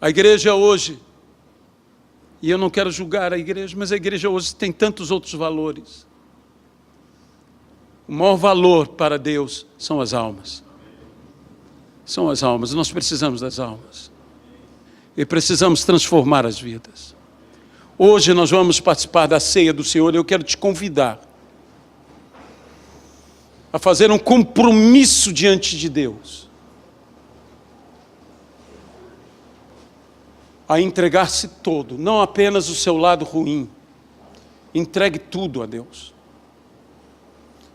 A igreja hoje, e eu não quero julgar a igreja, mas a igreja hoje tem tantos outros valores. O maior valor para Deus são as almas. São as almas, nós precisamos das almas. E precisamos transformar as vidas. Hoje nós vamos participar da ceia do Senhor e eu quero te convidar a fazer um compromisso diante de Deus. A entregar-se todo, não apenas o seu lado ruim. Entregue tudo a Deus.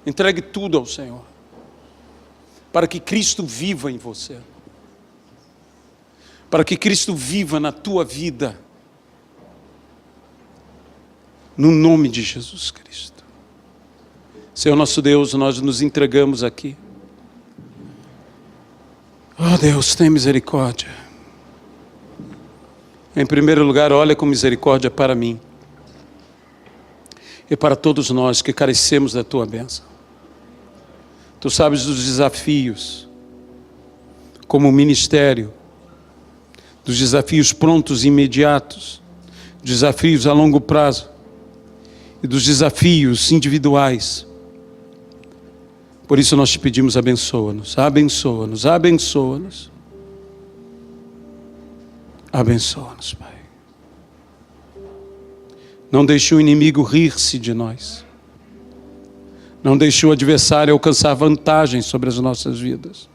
Entregue tudo ao Senhor. Para que Cristo viva em você. Para que Cristo viva na tua vida. No nome de Jesus Cristo. Senhor nosso Deus, nós nos entregamos aqui. Oh Deus, tem misericórdia. Em primeiro lugar, olha com misericórdia para mim. E para todos nós que carecemos da tua bênção. Tu sabes dos desafios, como ministério, dos desafios prontos e imediatos, desafios a longo prazo e dos desafios individuais. Por isso nós te pedimos, abençoa-nos, abençoa-nos, abençoa-nos. Abençoa-nos, Pai. Não deixe o inimigo rir-se de nós. Não deixe o adversário alcançar vantagem sobre as nossas vidas.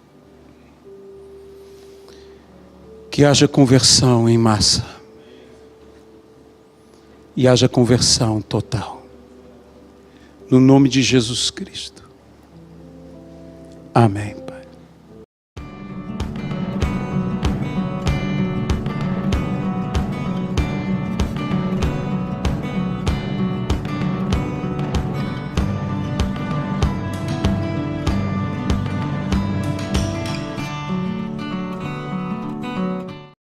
Que haja conversão em massa. E haja conversão total. No nome de Jesus Cristo. Amém.